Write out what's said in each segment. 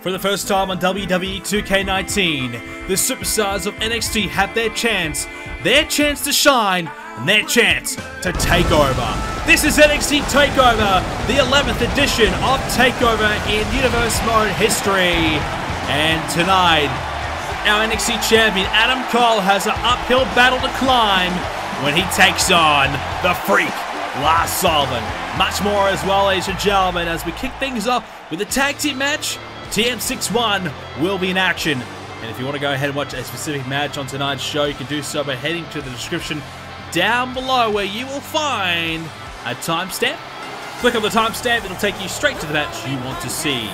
For the first time on WWE 2k19, the superstars of NXT have their chance to shine, and their chance to take over. This is NXT Takeover, the 11th edition of Takeover in Universe Mode history. And tonight, our NXT champion Adam Cole has an uphill battle to climb when he takes on the Freak, Lars Sullivan. Much more as well, ladies and gentlemen, as we kick things off with a tag team match. TM61 will be in action. And if you want to go ahead and watch a specific match on tonight's show, you can do so by heading to the description down below, where you will find a timestamp. Click on the timestamp, it'll take you straight to the match you want to see.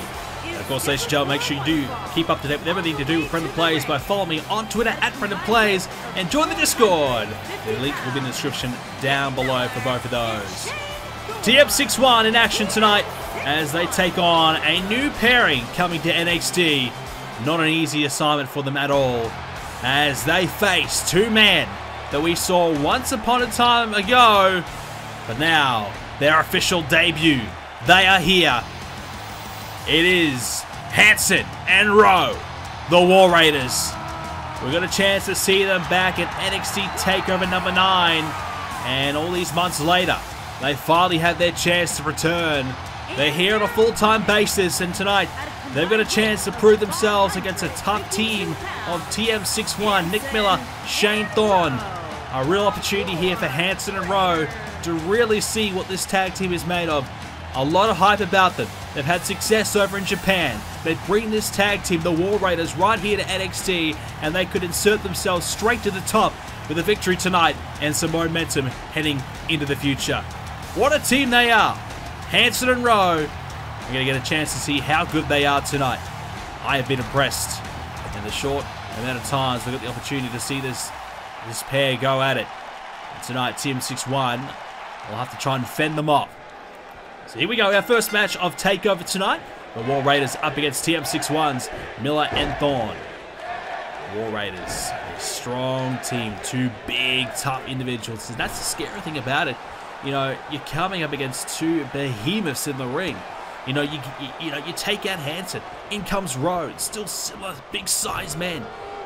And of course, ladies and gentlemen, make sure you do keep up to date with everything to do with BrendenPlayz by following me on Twitter at BrendenPlayz and join the Discord. The link will be in the description down below for both of those. TM61 in action tonight as they take on a new pairing coming to NXT. Not an easy assignment for them at all, as they face two men that we saw once upon a time ago, but now their official debut. They are here. It is Hanson and Rowe, the War Raiders. We got a chance to see them back at NXT Takeover number 9, and all these months later, they finally had their chance to return. They're here on a full-time basis, and tonight they've got a chance to prove themselves against a tough team of TM61, Nick Miller, Shane Thorne. A real opportunity here for Hanson and Rowe to really see what this tag team is made of. A lot of hype about them. They've had success over in Japan. They bring this tag team, the War Raiders, right here to NXT, and they could insert themselves straight to the top with a victory tonight and some momentum heading into the future. What a team they are. Hanson and Rowe. We're going to get a chance to see how good they are tonight. I have been impressed in the short amount of times we've got the opportunity to see this pair go at it. And tonight, TM61 will have to try and fend them off. So here we go, our first match of TakeOver tonight. The War Raiders up against TM61's Miller and Thorne. War Raiders, a strong team, two big, tough individuals. And that's the scary thing about it. You know, you're coming up against two behemoths in the ring. You know, you take out Hanson, in comes Rowe, still similar big size men.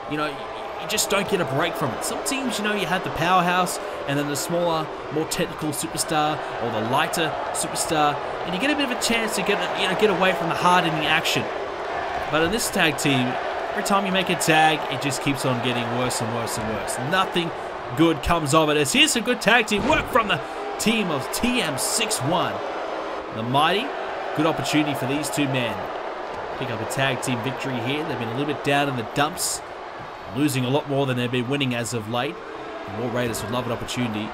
You know, you just don't get a break from it. Some teams, you know, you have the powerhouse and then the smaller, more technical superstar or the lighter superstar, and you get a bit of a chance to get away from the hard-hitting action. But in this tag team, every time you make a tag, it just keeps on getting worse and worse and worse. Nothing good comes of it. As here's some good tag team work from the team of TM61. The Mighty, good opportunity for these two men. Pick up a tag team victory here. They've been a little bit down in the dumps, losing a lot more than they've been winning as of late. The War Raiders would love an opportunity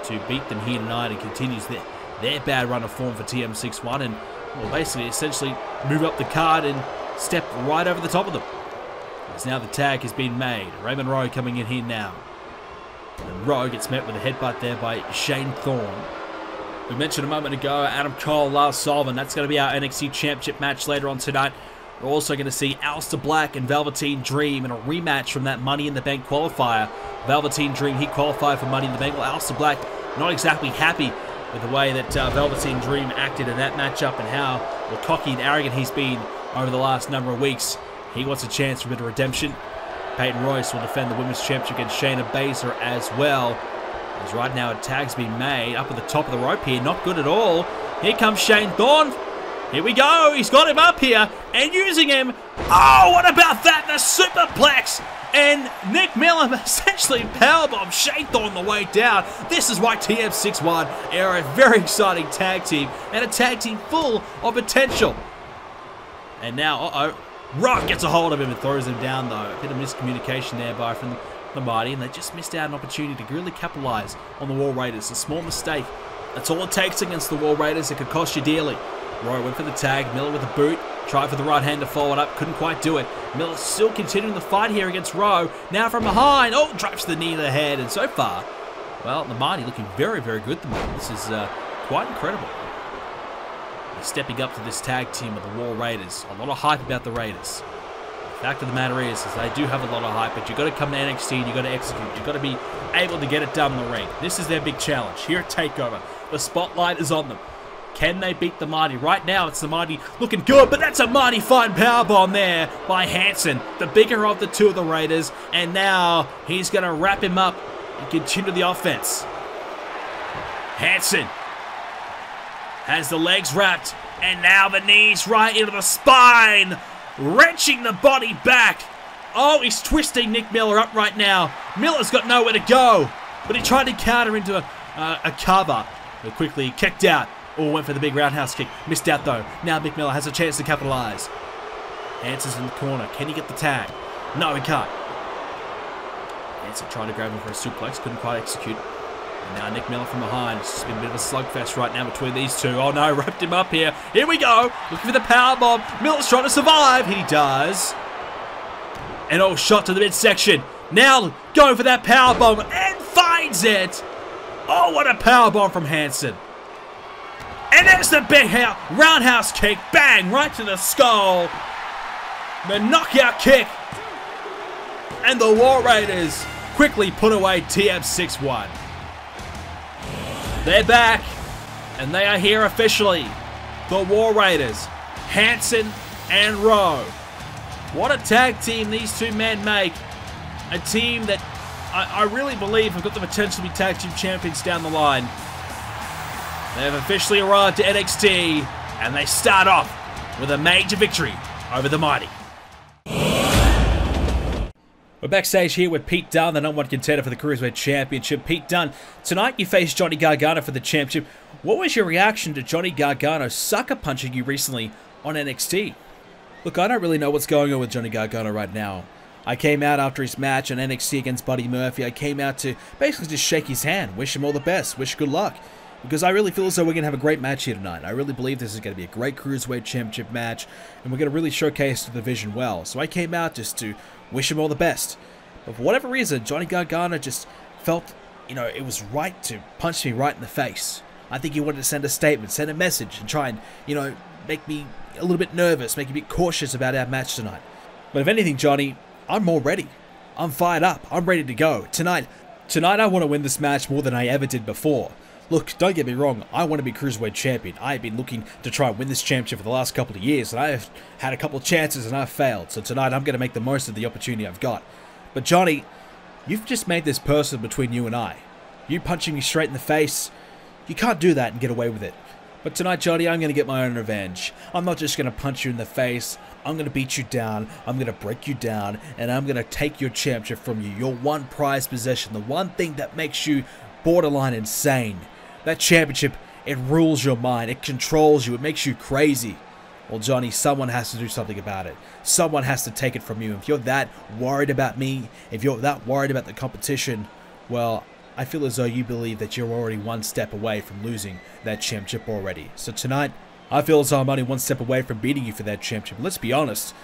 to beat them here tonight and continues their bad run of form for TM61 and, well, basically, essentially move up the card and step right over the top of them. As now the tag has been made. Raymond Rowe coming in here now. And Rowe gets met with a headbutt there by Shane Thorne. We mentioned a moment ago, Adam Cole, Lars Sullivan. That's going to be our NXT Championship match later on tonight. We're also going to see Aleister Black and Velveteen Dream in a rematch from that Money in the Bank qualifier. Velveteen Dream, he qualified for Money in the Bank. Well, Aleister Black not exactly happy with the way that Velveteen Dream acted in that matchup and how cocky and arrogant he's been over the last number of weeks. He wants a chance for a bit of redemption. Peyton Royce will defend the Women's Championship against Shayna Baszler as well. As right now a tag's been made up at the top of the rope here. Not good at all. Here comes Shane Thorne. Here we go. He's got him up here and using him. Oh, what about that? The superplex. And Nick Miller essentially powerbombed Shane Thorne the way down. This is why TM61 are a very exciting tag team and a tag team full of potential. And now, Rock gets a hold of him and throws him down, though. A bit of miscommunication there from the Mighty, and they just missed out an opportunity to really capitalize on the War Raiders. A small mistake. That's all it takes against the War Raiders. It could cost you dearly. Rowe went for the tag. Miller with a boot. Tried for the right hand to follow it up. Couldn't quite do it. Miller still continuing the fight here against Rowe. Now from behind. Oh, drops the knee to the head. And so far, well, the Mighty looking very, very good at the moment. This is quite incredible. Stepping up to this tag team of the War Raiders. A lot of hype about the Raiders. The fact of the matter is they do have a lot of hype, but you've got to come to NXT and you've got to execute. You've got to be able to get it done in the ring. This is their big challenge here at TakeOver. The spotlight is on them. Can they beat the Mighty? Right now, it's the Mighty looking good, but that's a mighty fine powerbomb there by Hanson, the bigger of the two of the Raiders, and now he's going to wrap him up and continue the offense. Hanson has the legs wrapped, and now the knees right into the spine, wrenching the body back. Oh, he's twisting Nick Miller up right now. Miller's got nowhere to go, but he tried to counter into a cover, but quickly kicked out. Oh, went for the big roundhouse kick. Missed out though. Now Nick Miller has a chance to capitalize. Hanson's in the corner. Can he get the tag? No, he can't. Hanson trying to grab him for a suplex. Couldn't quite execute. And now Nick Miller from behind. It's just been a bit of a slugfest right now between these two. Oh no, wrapped him up here. Here we go. Looking for the powerbomb. Miller's trying to survive. He does. And oh, shot to the midsection. Now going for that powerbomb and finds it. Oh, what a powerbomb from Hanson. And there's the big roundhouse kick. Bang, right to the skull. The knockout kick. And the War Raiders quickly put away TM6-1. They're back. And they are here officially. The War Raiders. Hanson and Rowe. What a tag team these two men make. A team that I really believe have got the potential to be tag team champions down the line. They have officially arrived to NXT, and they start off with a major victory over the Mighty. We're backstage here with Pete Dunne, the #1 contender for the Cruiserweight Championship. Pete Dunne, tonight you faced Johnny Gargano for the championship. What was your reaction to Johnny Gargano sucker punching you recently on NXT? Look, I don't really know what's going on with Johnny Gargano right now. I came out after his match on NXT against Buddy Murphy. I came out to basically just shake his hand, wish him all the best, wish good luck. Because I really feel as though we're going to have a great match here tonight. I really believe this is going to be a great Cruiserweight Championship match, and we're going to really showcase the division well. So I came out just to wish him all the best. But for whatever reason, Johnny Gargano just felt, it was right to punch me right in the face. I think he wanted to send a statement, send a message, and try and, make me a little bit nervous, make me a bit cautious about our match tonight. But if anything, Johnny, I'm more ready. I'm fired up. I'm ready to go. Tonight I want to win this match more than I ever did before. Look, don't get me wrong, I want to be Cruiserweight Champion. I've been looking to try and win this championship for the last couple of years, and I've had a couple of chances and I've failed. So tonight I'm going to make the most of the opportunity I've got. But Johnny, you've just made this personal between you and I. You punching me straight in the face, you can't do that and get away with it. But tonight, Johnny, I'm going to get my own revenge. I'm not just going to punch you in the face. I'm going to beat you down. I'm going to break you down. And I'm going to take your championship from you. Your one prized possession. The one thing that makes you borderline insane. That championship, it rules your mind. It controls you. It makes you crazy. Well, Johnny, someone has to do something about it. Someone has to take it from you. If you're that worried about me, if you're that worried about the competition, well, I feel as though you believe that you're already one step away from losing that championship already. So tonight, I feel as though I'm only one step away from beating you for that championship. Let's be honest,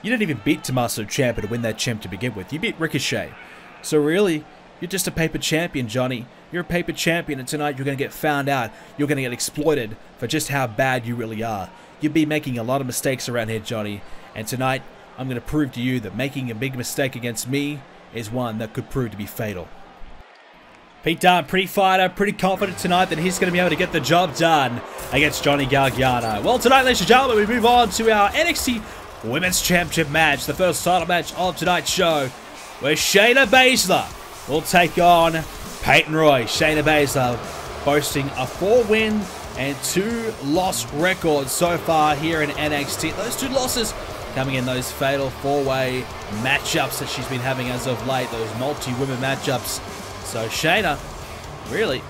you didn't even beat Tommaso Ciampa to win that champ to begin with. You beat Ricochet. So really, you're just a paper champion, Johnny. You're a paper champion, and tonight you're going to get found out. You're going to get exploited for just how bad you really are. You'll be making a lot of mistakes around here, Johnny. And tonight, I'm going to prove to you that making a big mistake against me is one that could prove to be fatal. Pete Dunne, pretty fired up, pretty confident tonight that he's going to be able to get the job done against Johnny Gargano. Well, tonight, ladies and gentlemen, we move on to our NXT Women's Championship match, the first title match of tonight's show, where Shayna Baszler will take on Peyton Royce. Shayna Baszler boasting a 4-win and 2-loss record so far here in NXT. Those 2 losses coming in those fatal 4-way matchups that she's been having as of late, those multi-women matchups. So Shayna, really,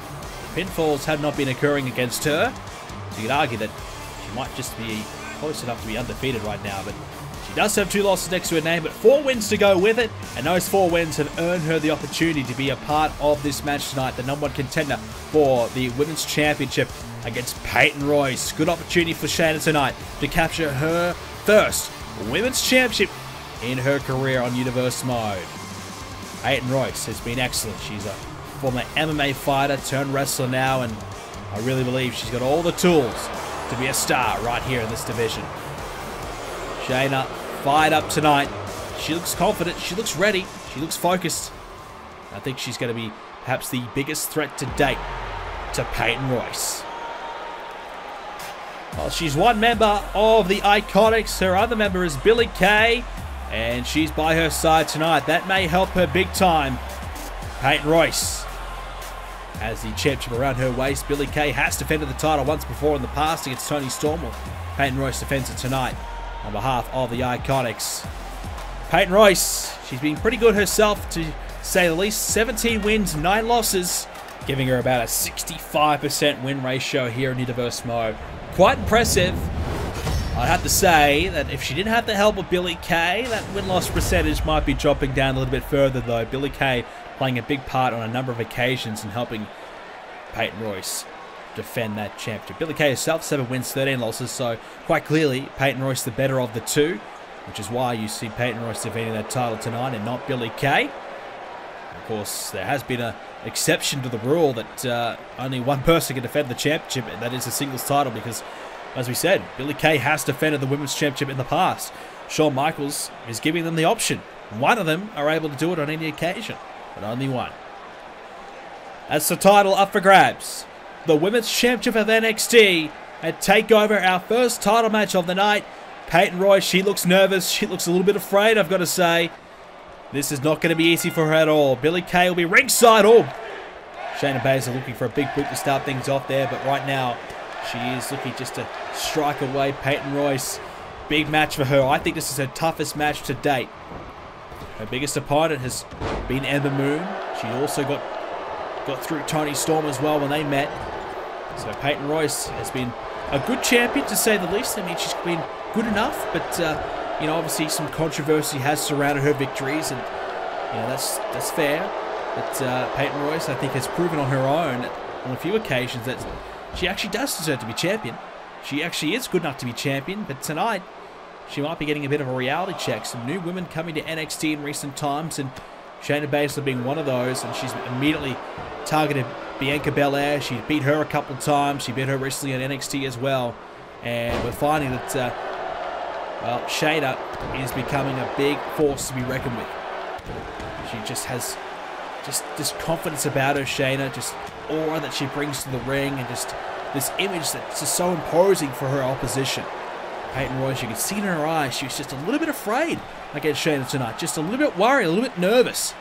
pinfalls have not been occurring against her. So you could argue that she might just be close enough to be undefeated right now. But she does have 2 losses next to her name, but 4 wins to go with it. And those 4 wins have earned her the opportunity to be a part of this match tonight. The #1 contender for the Women's Championship against Peyton Royce. Good opportunity for Shayna tonight to capture her first Women's Championship in her career on Universe Mode. Peyton Royce has been excellent. She's a former MMA fighter turned wrestler now, and I really believe she's got all the tools to be a star right here in this division. Shayna fired up tonight. She looks confident. She looks ready. She looks focused. I think she's going to be perhaps the biggest threat to date to Peyton Royce. Well, she's one member of the Iconics. Her other member is Billie Kay, and she's by her side tonight. That may help her big time. Peyton Royce has the championship around her waist. Billie Kay has defended the title once before in the past against Toni Storm. Peyton Royce defends it tonight on behalf of the Iconics. Peyton Royce, she's been pretty good herself to say the least. 17 wins, 9 losses, giving her about a 65% win ratio here in Universe mode. Quite impressive. I'd have to say that if she didn't have the help of Billie Kay, that win-loss percentage might be dropping down a little bit further though. Billie Kay playing a big part on a number of occasions and helping Peyton Royce defend that championship. Billie Kay herself, 7 wins, 13 losses, so quite clearly Peyton Royce the better of the two, which is why you see Peyton Royce defending that title tonight and not Billie Kay. Of course, there has been an exception to the rule that only one person can defend the championship, and that is a singles title, because, as we said, Billie Kay has defended the women's championship in the past. Shawn Michaels is giving them the option. One of them are able to do it on any occasion, but only one. That's the title up for grabs. The Women's Championship of NXT at TakeOver, our first title match of the night. Peyton Royce, she looks nervous. She looks a little bit afraid, I've got to say. This is not going to be easy for her at all. Billie Kay will be ringside. Oh, Shayna Baszler looking for a big boot to start things off there, but right now she is looking just to strike away Peyton Royce. Big match for her. I think this is her toughest match to date. Her biggest opponent has been Ember Moon. She also got through Toni Storm as well when they met. So Peyton Royce has been a good champion, to say the least. I mean, she's been good enough, but you know, obviously some controversy has surrounded her victories, and you know, that's fair. But Peyton Royce, I think, has proven on her own on a few occasions that she actually does deserve to be champion. She actually is good enough to be champion, but tonight she might be getting a bit of a reality check. Some new women coming to NXT in recent times, and Shayna Baszler being one of those, and she's immediately targeted Bianca Belair. She beat her a couple times. She beat her recently on NXT as well. And we're finding that, well, Shayna is becoming a big force to be reckoned with. She just has this confidence about her, Shayna, just aura that she brings to the ring, and just this image that's just so imposing for her opposition. Peyton Royce, you can see in her eyes, she was just a little bit afraid against Shayna tonight. Just a little bit worried, a little bit nervous.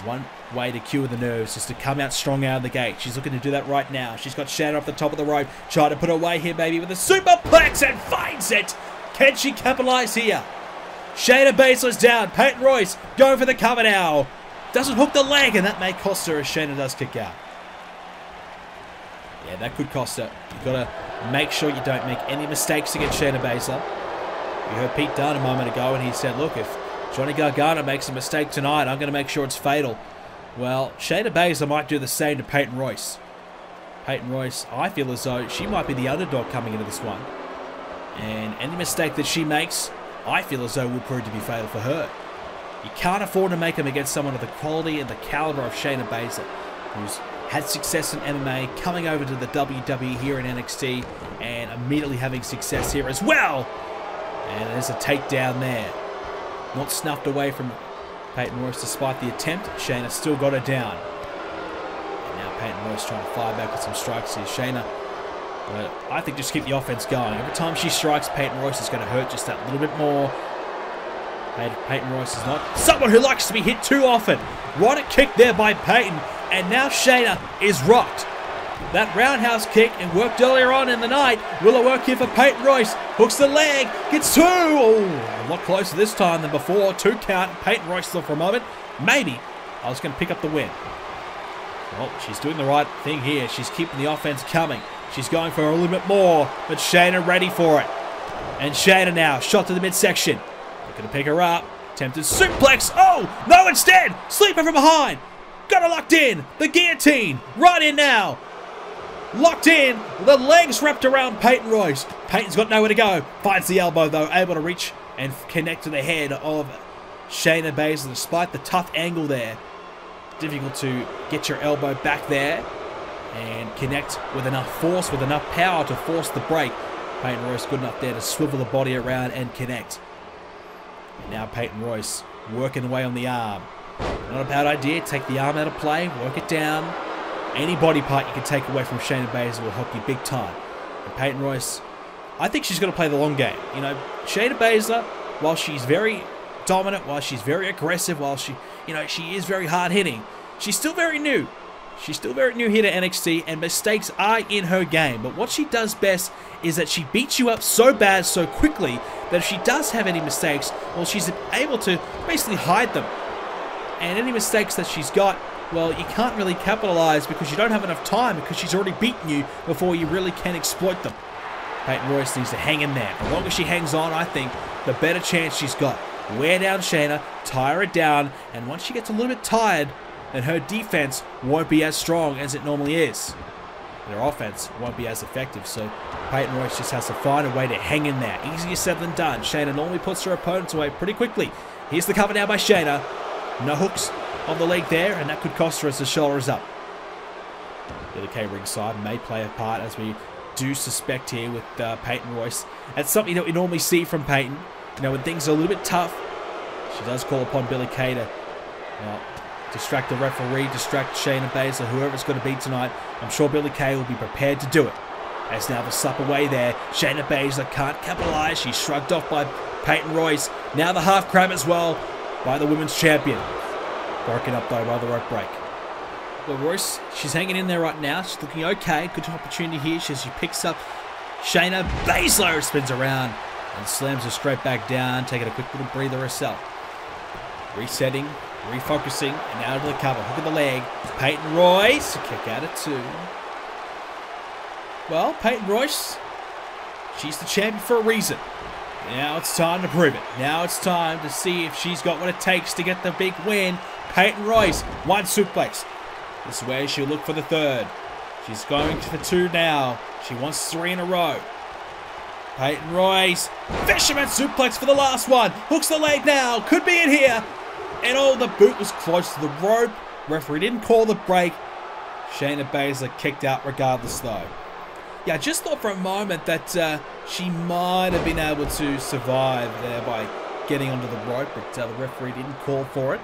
One way to cure the nerves is to come out strong out of the gate. She's looking to do that right now. She's got Shayna up the top of the rope, trying to put her away here, maybe with a superplex, and finds it. Can she capitalize here? Shayna Baszler's down. Peyton Royce going for the cover now. Doesn't hook the leg, and that may cost her as Shayna does kick out. Yeah, that could cost her. You've got to make sure you don't make any mistakes against Shayna Baszler. We heard Pete Dunne a moment ago, and he said, look, if Johnny Gargano makes a mistake tonight, I'm going to make sure it's fatal. Well, Shayna Baszler might do the same to Peyton Royce. Peyton Royce, I feel as though she might be the underdog coming into this one. And any mistake that she makes, I feel as though will prove to be fatal for her. You can't afford to make them against someone of the quality and the caliber of Shayna Baszler, who's had success in MMA, coming over to the WWE here in NXT, and immediately having success here as well. And there's a takedown there. Not snuffed away from Peyton Royce despite the attempt. Shayna still got her down. And now Peyton Royce trying to fire back with some strikes here. Shayna, I think, just keep the offense going. Every time she strikes, Peyton Royce is going to hurt just that little bit more. Peyton Royce is not someone who likes to be hit too often. Right a kick there by Peyton. And now Shayna is rocked. That roundhouse kick, and worked earlier on in the night, will it work here for Peyton Royce? Hooks the leg, gets two. Oh, a lot closer this time than before. 2 count. Peyton Royce thought for a moment, maybe I was going to pick up the win. Well, she's doing the right thing here. She's keeping the offense coming. She's going for a little bit more, but Shayna ready for it. And Shayna now, shot to the midsection. Looking to pick her up. Attempted suplex. Oh, no, instead. Sleeper from behind. Got her locked in. The guillotine. Right in now. Locked in, the legs wrapped around Peyton Royce. Peyton's got nowhere to go. Finds the elbow though, able to reach and connect to the head of Shayna Baszler despite the tough angle there. Difficult to get your elbow back there and connect with enough force, with enough power to force the break. Peyton Royce good enough there to swivel the body around and connect. And now Peyton Royce working away on the arm. Not a bad idea, take the arm out of play, work it down. Any body part you can take away from Shayna Baszler will help you big time. And Peyton Royce, I think she's going to play the long game. You know, Shayna Baszler, while she's very dominant, while she's very aggressive, while she is very hard-hitting, she's still very new. She's still very new here to NXT, and mistakes are in her game. But what she does best is that she beats you up so bad, so quickly, that if she does have any mistakes, well, she's able to basically hide them. And any mistakes that she's got, well, you can't really capitalize because you don't have enough time, because she's already beaten you before you really can exploit them. Peyton Royce needs to hang in there. The longer she hangs on, I think, the better chance she's got. Wear down Shayna, tire it down, and once she gets a little bit tired, then her defense won't be as strong as it normally is. And her offense won't be as effective, so Peyton Royce just has to find a way to hang in there. Easier said than done. Shayna normally puts her opponents away pretty quickly. Here's the cover now by Shayna. No hooks on the leg there, and that could cost her as the shoulder is up. Billie Kay ringside may play a part, as we do suspect here with Peyton Royce. That's something that we normally see from Peyton. You know, when things are a little bit tough, she does call upon Billie Kay to distract the referee, distract Shayna Baszler, whoever it's going to be tonight. I'm sure Billie Kay will be prepared to do it. As now the slap away there, Shayna Baszler can't capitalize. She's shrugged off by Peyton Royce. Now the half crab as well by the women's champion. Broken up though by the rope break. Well, Royce, she's hanging in there right now. She's looking okay. Good opportunity here. She picks up Shayna Baszler, spins around and slams her straight back down, taking a quick little breather herself. Resetting, refocusing, and out of the cover. Hook of the leg. Peyton Royce, a kick out of 2. Well, Peyton Royce, she's the champion for a reason. Now it's time to prove it. Now it's time to see if she's got what it takes to get the big win. Peyton Royce, 1 suplex. This is where she'll look for the 3rd. She's going for 2 now. She wants 3 in a row. Peyton Royce, fisherman suplex for the last one. Hooks the leg now. Could be in here. And oh, the boot was close to the rope. Referee didn't call the break. Shayna Baszler kicked out regardless though. Yeah, I just thought for a moment that she might have been able to survive there by getting onto the rope, but the referee didn't call for it.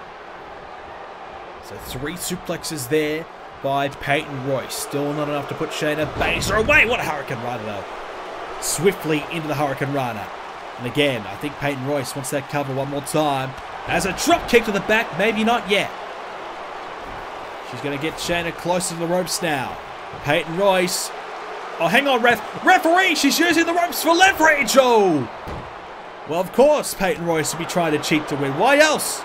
So 3 suplexes there by Peyton Royce. Still not enough to put Shayna Baszler away. What a Hurricane Rana though. Swiftly into the Hurricane Rana. And again, I think Peyton Royce wants that cover one more time. As a drop kick to the back, maybe not yet. She's going to get Shayna closer to the ropes now. Peyton Royce. Oh, hang on, referee! She's using the ropes for leverage! Oh! Well, of course, Peyton Royce would be trying to cheat to win. Why else?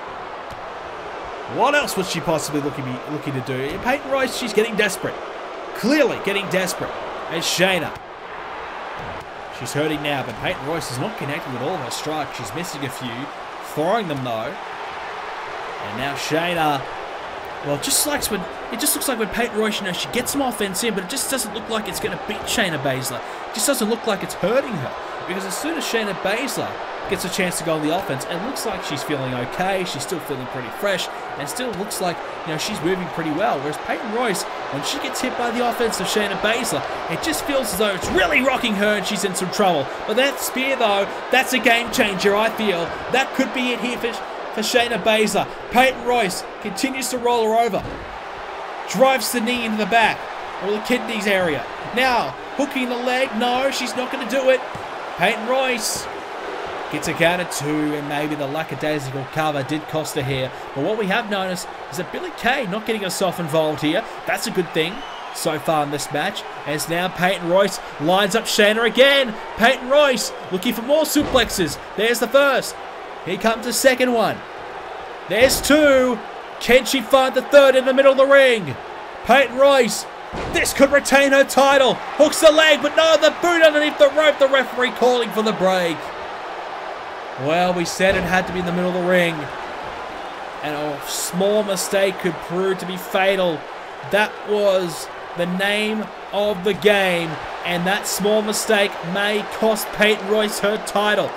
What else would she possibly looking to do? Peyton Royce, she's getting desperate. Clearly getting desperate. And Shayna. She's hurting now, but Peyton Royce is not connecting with all of her strikes. She's missing a few. Throwing them, though. And now Shayna. Well, it just looks like when Peyton Royce, she gets some offense in, but it just doesn't look like it's going to beat Shayna Baszler. It just doesn't look like it's hurting her. Because as soon as Shayna Baszler gets a chance to go on the offense, it looks like she's feeling okay. She's still feeling pretty fresh, and still looks like, she's moving pretty well. Whereas Peyton Royce, when she gets hit by the offense of Shayna Baszler, it just feels as though it's really rocking her and she's in some trouble. But that spear, though, that's a game changer, I feel. That could be it here for Shayna Baszler. Peyton Royce continues to roll her over. Drives the knee into the back, or the kidneys area. Now, hooking the leg. No, she's not going to do it. Peyton Royce gets a count of 2, and maybe the lackadaisical cover did cost her here. But what we have noticed is that Billie Kay not getting herself involved here. That's a good thing so far in this match. As now Peyton Royce lines up Shayna again. Peyton Royce looking for more suplexes. There's the first. Here comes the second one. There's 2. Can she find the 3rd in the middle of the ring? Peyton Royce. This could retain her title. Hooks the leg, but no, the boot underneath the rope. The referee calling for the break. Well, we said it had to be in the middle of the ring. And a small mistake could prove to be fatal. That was the name of the game. And that small mistake may cost Peyton Royce her title.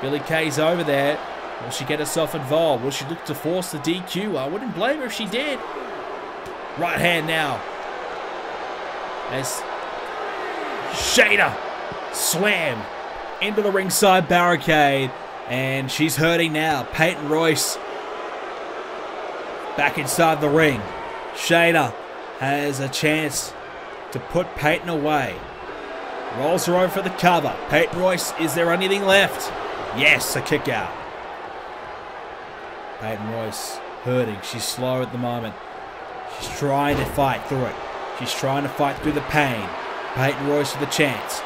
Billie Kay's over there. Will she get herself involved? Will she look to force the DQ? I wouldn't blame her if she did. Right hand now. As Shayna slammed into the ringside barricade. And she's hurting now. Peyton Royce back inside the ring. Shayna has a chance to put Peyton away. Rolls her over for the cover. Peyton Royce, is there anything left? Yes, a kick out. Peyton Royce hurting. She's slow at the moment. She's trying to fight through it. She's trying to fight through the pain. Peyton Royce with a chance.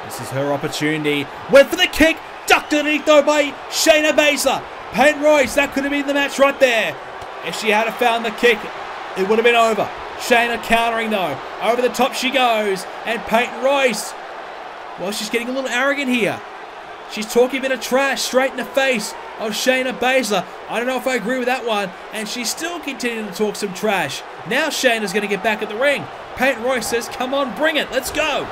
This is her opportunity. Went for the kick. Ducked underneath though by Shayna Baszler. Peyton Royce, that could have been the match right there. If she had found the kick, it would have been over. Shayna countering though. Over the top she goes. And Peyton Royce, well, she's getting a little arrogant here. She's talking a bit of trash straight in the face of Shayna Baszler. I don't know if I agree with that one. And she's still continuing to talk some trash. Now Shayna's going to get back at the ring. Peyton Royce says, come on, bring it. Let's go.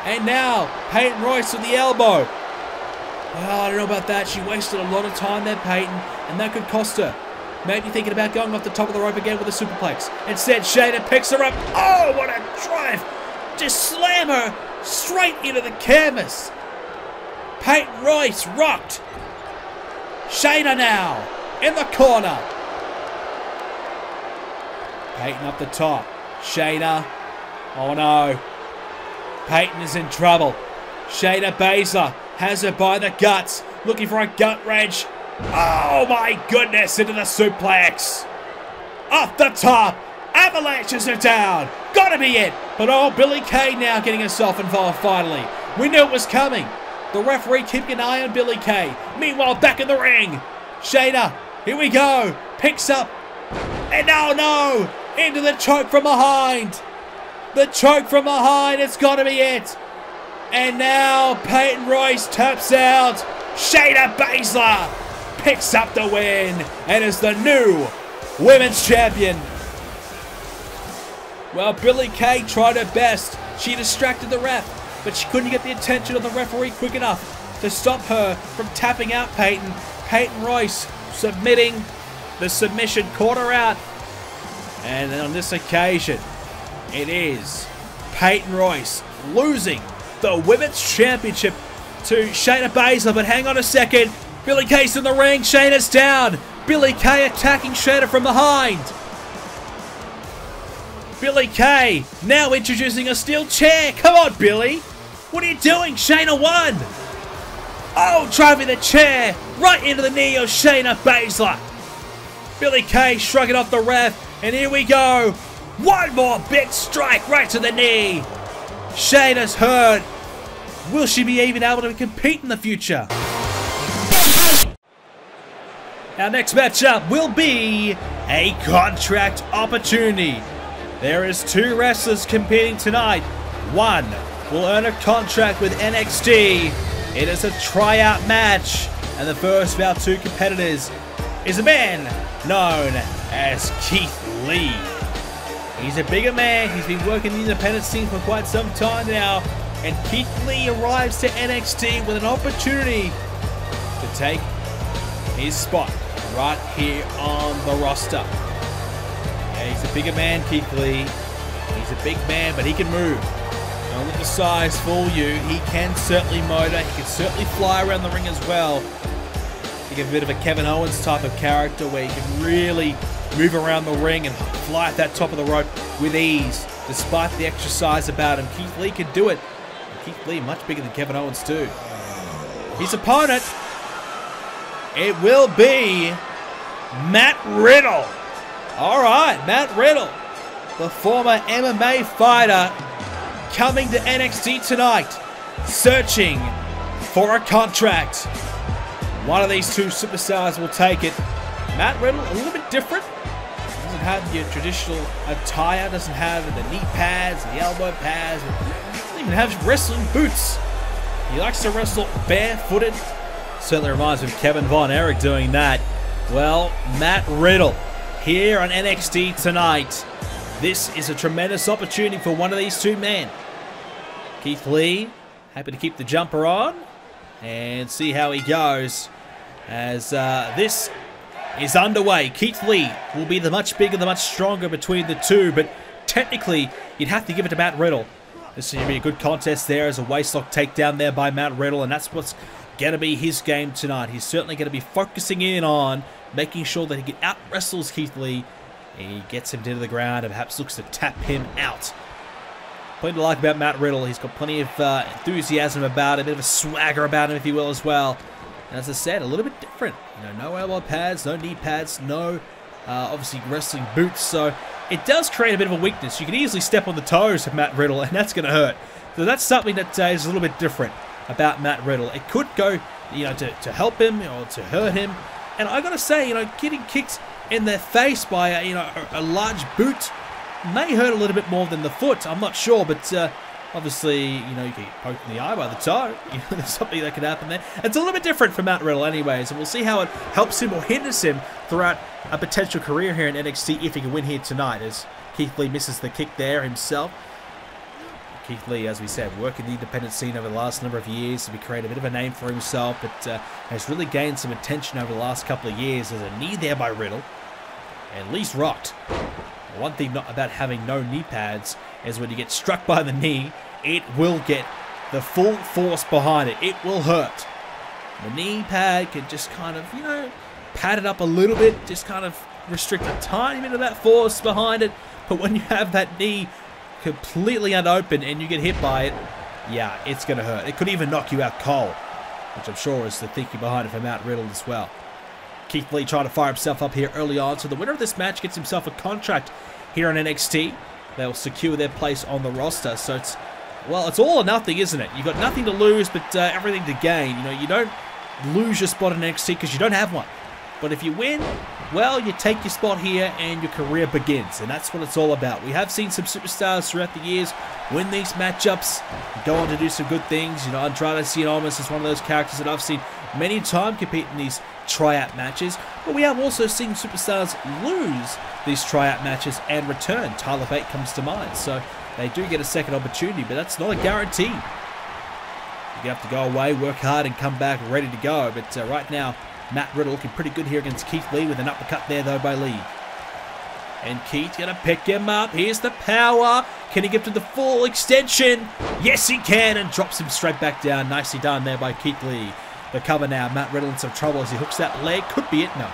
And now Peyton Royce with the elbow. Well, I don't know about that. She wasted a lot of time there, Peyton. And that could cost her. Maybe thinking about going off the top of the rope again with a superplex. Instead, Shayna picks her up. Oh, what a drive. Just slam her straight into the canvas. Peyton Royce rocked. Shayna now in the corner. Peyton up the top. Shayna. Oh no. Peyton is in trouble. Shayna Baszler has her by the guts. Looking for a gut wrench. Oh my goodness, into the suplex. Off the top. Avalanches are down. Gotta be it. But oh, Billie Kay now getting herself involved finally. We knew it was coming. The referee keeping an eye on Billie Kay. Meanwhile, back in the ring. Shayna, here we go. Picks up. And oh no. Into the choke from behind. The choke from behind. It's gotta be it. And now Peyton Royce taps out. Shayna Baszler picks up the win and is the new women's champion. Well, Billie Kay tried her best. She distracted the ref, but she couldn't get the attention of the referee quick enough to stop her from tapping out Peyton. Peyton Royce submitting. The submission caught her out. And on this occasion, it is Peyton Royce losing the women's championship to Shayna Baszler. But hang on a second. Billie Kay's in the ring. Shayna's down. Billie Kay attacking Shayna from behind. Billie Kay now introducing a steel chair. Come on, Billie. What are you doing? Shayna won. Oh, driving the chair right into the knee of Shayna Baszler. Billie Kay shrugging off the ref. And here we go. One more big strike right to the knee. Shayna's hurt. Will she be even able to compete in the future? Our next matchup will be a contract opportunity. There is 2 wrestlers competing tonight. One will earn a contract with NXT. It is a tryout match. And the first of our 2 competitors is a man known as Keith Lee. He's a bigger man. He's been working the independent scene for quite some time now. And Keith Lee arrives to NXT with an opportunity to take his spot right here on the roster. Yeah, he's a bigger man, Keith Lee. He's a big man, but he can move. Don't let the size fool you. He can certainly motor. He can certainly fly around the ring as well. He's a bit of a Kevin Owens type of character where he can really move around the ring and fly at that top of the rope with ease. Despite the extra size about him, Keith Lee can do it. And Keith Lee much bigger than Kevin Owens too. His opponent, it will be Matt Riddle. Alright, Matt Riddle, the former MMA fighter, coming to NXT tonight, searching for a contract. One of these 2 superstars will take it. Matt Riddle, a little bit different. Doesn't have your traditional attire, doesn't have the knee pads, the elbow pads, doesn't even have wrestling boots. He likes to wrestle barefooted. Certainly reminds me of Kevin Von Erich doing that. Well, Matt Riddle here on NXT tonight. This is a tremendous opportunity for one of these 2 men. Keith Lee, happy to keep the jumper on and see how he goes as this is underway. Keith Lee will be the much bigger, the much stronger between the 2, but technically you'd have to give it to Matt Riddle. This is going to be a good contest there as a waistlock takedown there by Matt Riddle, and that's what's going to be his game tonight. He's certainly going to be focusing in on making sure that he can out-wrestles Keith Lee. He gets him to the ground and perhaps looks to tap him out. plenty to like about Matt Riddle. He's got plenty of enthusiasm about him, a bit of a swagger about him, if you will, as well. And as I said, a little bit different. You know, no elbow pads, no knee pads, no obviously wrestling boots. So it does create a bit of a weakness. You can easily step on the toes of Matt Riddle, and that's going to hurt. So that's something that is a little bit different about Matt Riddle. It could go, you know, to help him or to hurt him. And I got to say, you know, getting kicked in the face by a large boot may hurt a little bit more than the foot. I'm not sure, but obviously, you know, you get poked in the eye by the toe. You know, there's something that could happen there. It's a little bit different for Matt Riddle anyways, and we'll see how it helps him or hinders him throughout a potential career here in NXT if he can win here tonight, as Keith Lee misses the kick there himself. Keith Lee, as we said, working the independent scene over the last number of years to create a bit of a name for himself, but has really gained some attention over the last couple of years. There's a knee there by Riddle, and Lee's rocked. One thing about having no knee pads is when you get struck by the knee, it will get the full force behind it. It will hurt. The knee pad can just kind of, you know, pad it up a little bit, just kind of restrict a tiny bit of that force behind it. But when you have that knee completely unopened and you get hit by it, yeah, it's going to hurt. It could even knock you out cold, which I'm sure is the thinking behind it for Matt Riddle as well. Keith Lee trying to fire himself up here early on, so the winner of this match gets himself a contract here on NXT. They'll secure their place on the roster, so it's, well, it's all or nothing, isn't it? You've got nothing to lose, but everything to gain. You know, you don't lose your spot in NXT because you don't have one. But if you win, well, you take your spot here and your career begins. And that's what it's all about. We have seen some superstars throughout the years win these matchups, go on to do some good things. You know, Andrade Cien is one of those characters that I've seen many times compete in these tryout matches. But we have also seen superstars lose these tryout matches and return. Tyler Bate comes to mind. So they do get a second opportunity, but that's not a guarantee. You have to go away, work hard, and come back ready to go. But right now, Matt Riddle looking pretty good here against Keith Lee with an uppercut there, though, by Lee. And Keith's going to pick him up. Here's the power. Can he get to the full extension? Yes, he can, and drops him straight back down. Nicely done there by Keith Lee. The cover now. Matt Riddle in some trouble as he hooks that leg. Could be it, no.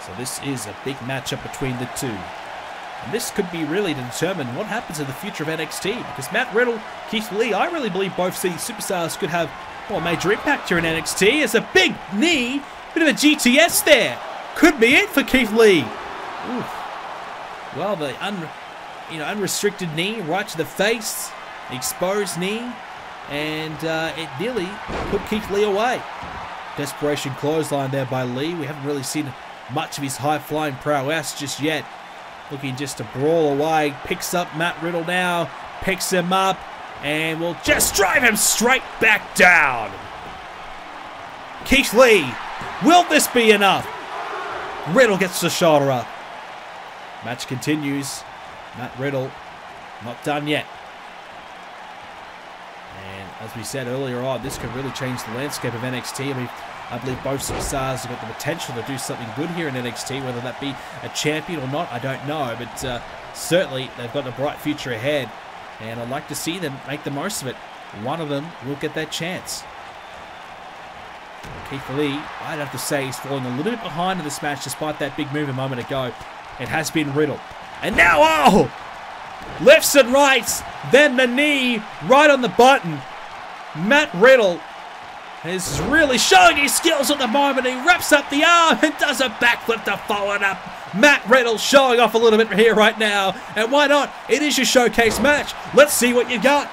So this is a big matchup between the two. And this could be really to determine what happens in the future of NXT. Because Matt Riddle, Keith Lee, I really believe both these superstars could have, well, a major impact here in NXT. It's a big knee. Bit of a GTS there. Could be it for Keith Lee. Oof. Well, the unrestricted knee right to the face. The exposed knee. And it nearly put Keith Lee away. Desperation clothesline there by Lee. We haven't really seen much of his high-flying prowess just yet. Looking just to brawl away. Picks up Matt Riddle now. Picks him up. And will just drive him straight back down. Keith Lee. Will this be enough? Riddle gets the shoulder up. Match continues. Matt Riddle not done yet. And as we said earlier on, this could really change the landscape of NXT. I believe both superstars have got the potential to do something good here in NXT, whether that be a champion or not, I don't know. But certainly, they've got a bright future ahead. And I'd like to see them make the most of it. One of them will get that chance. Keith Lee, I'd have to say, he's falling a little bit behind in this match despite that big move a moment ago. It has been Riddle. And now, oh! Lefts and rights, then the knee, right on the button. Matt Riddle is really showing his skills at the moment. He wraps up the arm and does a backflip to follow it up. Matt Riddle showing off a little bit here right now. And why not? It is your showcase match. Let's see what you got.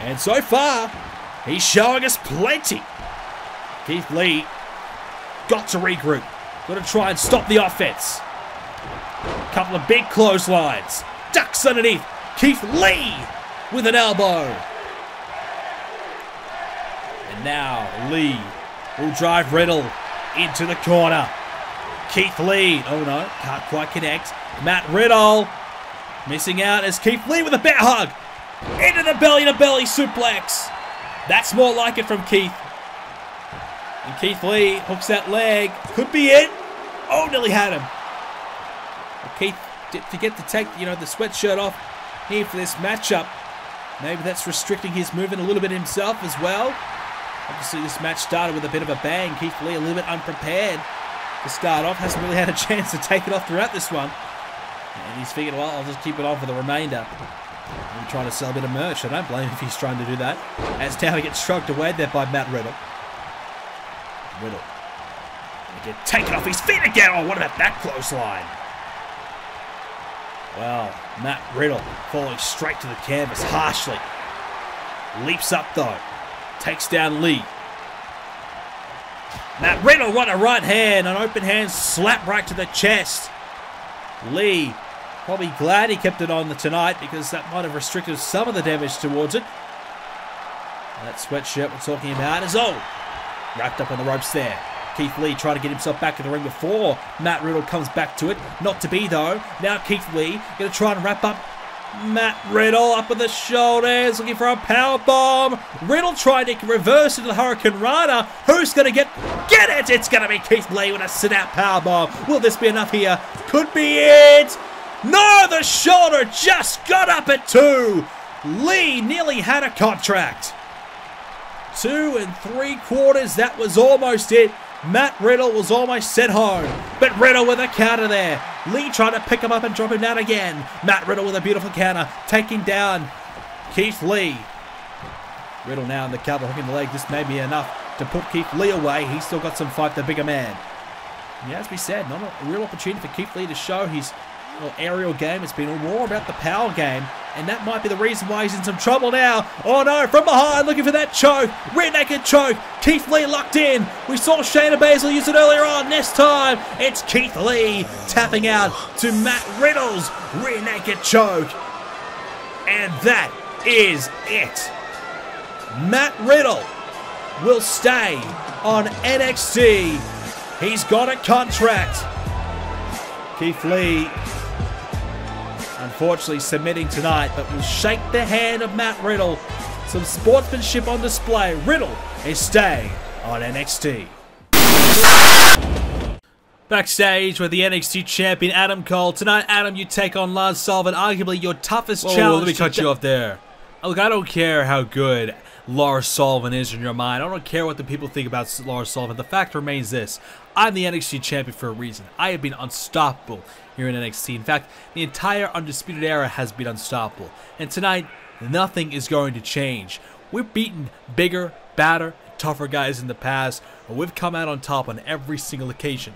And so far, he's showing us plenty. Keith Lee got to regroup. Got to try and stop the offense. Couple of big clotheslines. Ducks underneath. Keith Lee with an elbow. And now Lee will drive Riddle into the corner. Keith Lee, oh no, can't quite connect. Matt Riddle missing out as Keith Lee with a bear hug. Into the belly-to-belly suplex. That's more like it from Keith. And Keith Lee hooks that leg. Could be it. Oh, nearly had him. Well, Keith did forget to take, the sweatshirt off here for this matchup. Maybe that's restricting his movement a little bit himself as well. Obviously, this match started with a bit of a bang. Keith Lee a little bit unprepared to start off. Hasn't really had a chance to take it off throughout this one. And he's figured, well, I'll just keep it on for the remainder. I'm trying to sell a bit of merch. I don't blame him if he's trying to do that. As now he gets stroked away there by Matt Riddle. Riddle. Get taken off his feet again. Oh, what about that clothesline? Well, Matt Riddle falling straight to the canvas harshly. Leaps up though. Takes down Lee. Matt Riddle, what a right hand. An open hand slap right to the chest. Lee probably glad he kept it on tonight because that might have restricted some of the damage towards it. That sweatshirt we're talking about is wrapped up on the ropes there. Keith Lee trying to get himself back in the ring before Matt Riddle comes back to it. Not to be though. Now Keith Lee going to try and wrap up Matt Riddle up with the shoulders, looking for a power bomb. Riddle trying to reverse into the Hurricane Rana. Who's going to get it? It's going to be Keith Lee with a sit-out power bomb. Will this be enough here? Could be it. No, the shoulder just got up at 2. Lee nearly had a contract. 2 3/4. That was almost it. Matt Riddle was almost sent home, but Riddle with a counter there. Lee trying to pick him up and drop him down again. Matt Riddle with a beautiful counter, taking down Keith Lee. Riddle now in the cover, hooking the leg. This may be enough to put Keith Lee away. He's still got some fight, the bigger man. Yeah, as we said, not a real opportunity for Keith Lee to show his aerial game. It's been more about the power game, and that might be the reason why he's in some trouble now. Oh no, from behind, looking for that choke. Rear naked choke. Keith Lee locked in. We saw Shayna Baszler use it earlier on. This time, it's Keith Lee tapping out to Matt Riddle's rear naked choke. And that is it. Matt Riddle will stay on NXT. He's got a contract. Keith Lee, unfortunately, submitting tonight, but will shake the hand of Matt Riddle. Some sportsmanship on display. Riddle is staying on NXT. Backstage with the NXT champion Adam Cole. Tonight, Adam, you take on Lars Sullivan, arguably your toughest challenge. Let me cut you off there. Look, I don't care how good Lars Sullivan is in your mind. I don't care what the people think about Lars Sullivan. The fact remains this. I'm the NXT champion for a reason. I have been unstoppable here in NXT. In fact, the entire Undisputed era has been unstoppable. And tonight, nothing is going to change. We've beaten bigger, badder, tougher guys in the past, and we've come out on top on every single occasion.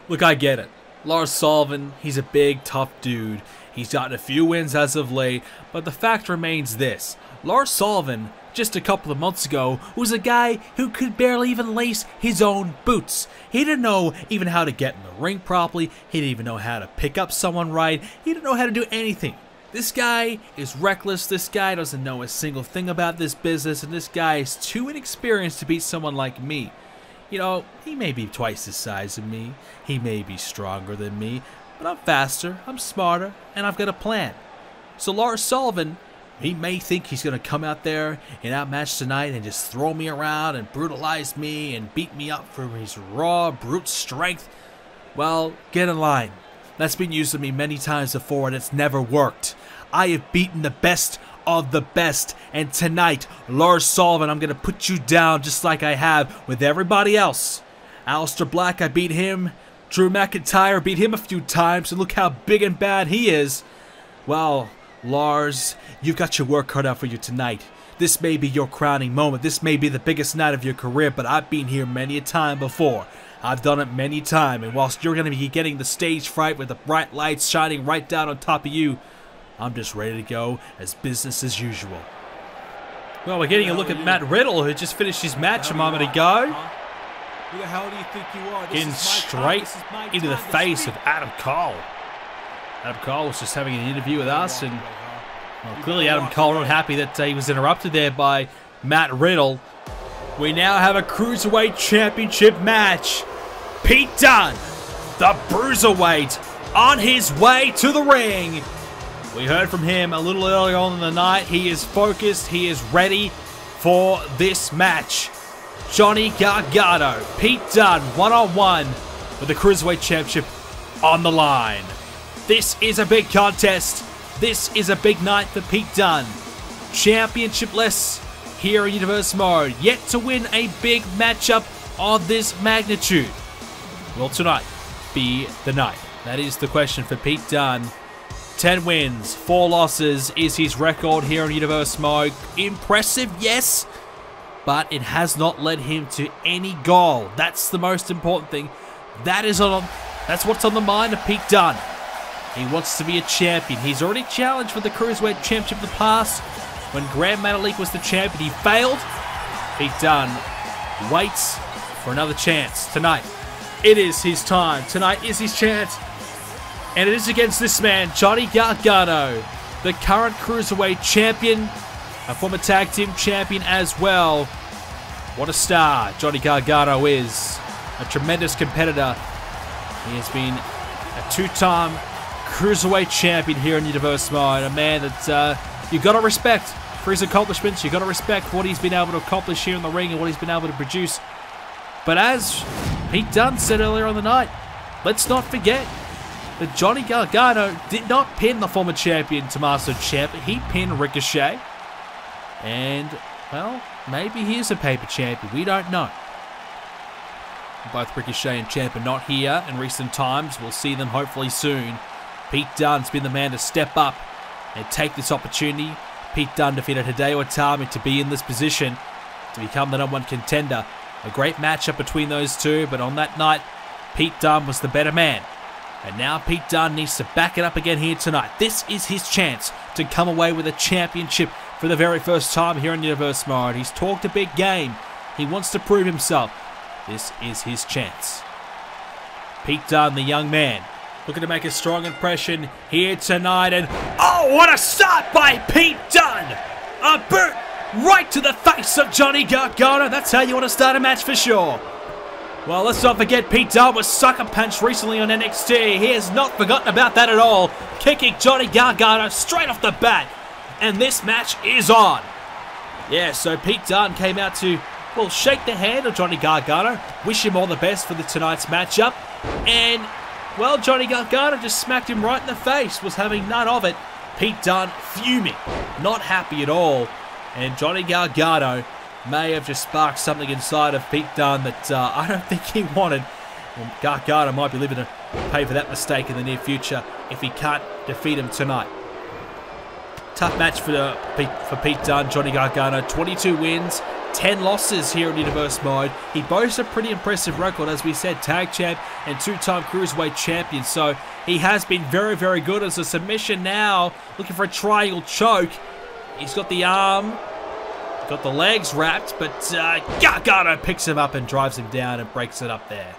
Look, I get it. Lars Sullivan, he's a big, tough dude. He's gotten a few wins as of late, but the fact remains this. Lars Sullivan, just a couple of months ago, was a guy who could barely even lace his own boots. He didn't know even how to get in the ring properly. He didn't even know how to pick up someone right. He didn't know how to do anything. This guy is reckless. This guy doesn't know a single thing about this business, and this guy is too inexperienced to beat someone like me. You know, he may be twice the size of me. He may be stronger than me, but I'm faster, I'm smarter, and I've got a plan. So Lars Sullivan, he may think he's going to come out there and outmatch tonight and just throw me around and brutalize me and beat me up for his raw, brute strength. Well, get in line. That's been used on me many times before and it's never worked. I have beaten the best of the best, and tonight, Lars Sullivan, I'm going to put you down just like I have with everybody else. Aleister Black, I beat him. Drew McIntyre, beat him a few times, and look how big and bad he is. Well, Lars, you've got your work cut out for you tonight. This may be your crowning moment. This may be the biggest night of your career, but I've been here many a time before. I've done it many times, and whilst you're going to be getting the stage fright with the bright lights shining right down on top of you, I'm just ready to go as business as usual. Well, we're getting a look at Matt Riddle, who just finished his match a moment ago. Who the hell do you think you are? Getting straight into the face of Adam Cole. Adam Cole was just having an interview with us, and well, clearly Adam Cole not happy that he was interrupted there by Matt Riddle. We now have a Cruiserweight Championship match. Pete Dunne, the Bruiserweight, on his way to the ring. We heard from him a little earlier on in the night. He is focused. He is ready for this match. Johnny Gargano, Pete Dunne, one-on-one with the Cruiserweight Championship on the line. This is a big contest. This is a big night for Pete Dunne. Championship-less here in Universe Mode. Yet to win a big matchup of this magnitude. Will tonight be the night? That is the question for Pete Dunne. 10 wins, 4 losses is his record here in Universe Mode. Impressive, yes, but it has not led him to any goal. That's the most important thing. That's what's on the mind of Pete Dunne. He wants to be a champion. He's already challenged for the Cruiserweight Championship in the past. When Grand Metalik was the champion, he failed. Pete Dunne waits for another chance tonight. It is his time. Tonight is his chance. And it is against this man, Johnny Gargano, the current Cruiserweight champion, a former tag team champion as well. What a star Johnny Gargano is. A tremendous competitor. He has been a 2-time Cruiserweight champion here in Universe Mode. A man that you've got to respect for his accomplishments. You've got to respect what he's been able to accomplish here in the ring and what he's been able to produce. But as Pete Dunne said earlier on the night, let's not forget that Johnny Gargano did not pin the former champion Tommaso Ciampa. He pinned Ricochet. And, well, maybe he is a paper champion. We don't know. Both Ricochet and Ciampa not here in recent times. We'll see them hopefully soon. Pete Dunne's been the man to step up and take this opportunity. Pete Dunne defeated Hideo Itami to be in this position to become the #1 contender. A great matchup between those two, but on that night, Pete Dunne was the better man. And now Pete Dunne needs to back it up again here tonight. This is his chance to come away with a championship for the very first time here in Universe Mode. He's talked a big game. He wants to prove himself. This is his chance. Pete Dunne, the young man, looking to make a strong impression here tonight. And oh, what a start by Pete Dunne! A boot right to the face of Johnny Gargano. That's how you want to start a match for sure. Well, let's not forget Pete Dunne was sucker punched recently on NXT. He has not forgotten about that at all. Kicking Johnny Gargano straight off the bat. And this match is on. Yeah, so Pete Dunne came out to, well, shake the hand of Johnny Gargano. Wish him all the best for tonight's matchup. And, well, Johnny Gargano just smacked him right in the face. Was having none of it. Pete Dunne fuming. Not happy at all. And Johnny Gargano may have just sparked something inside of Pete Dunne that I don't think he wanted. And Gargano might be living to pay for that mistake in the near future if he can't defeat him tonight. Tough match for Pete Dunne. Johnny Gargano, 22 wins, 10 losses here in Universe Mode. He boasts a pretty impressive record, as we said, tag champ and 2-time Cruiserweight champion. So he has been very, very good as a submission now. Looking for a triangle choke. He's got the arm. Got the legs wrapped, but Gargano picks him up and drives him down and breaks it up there.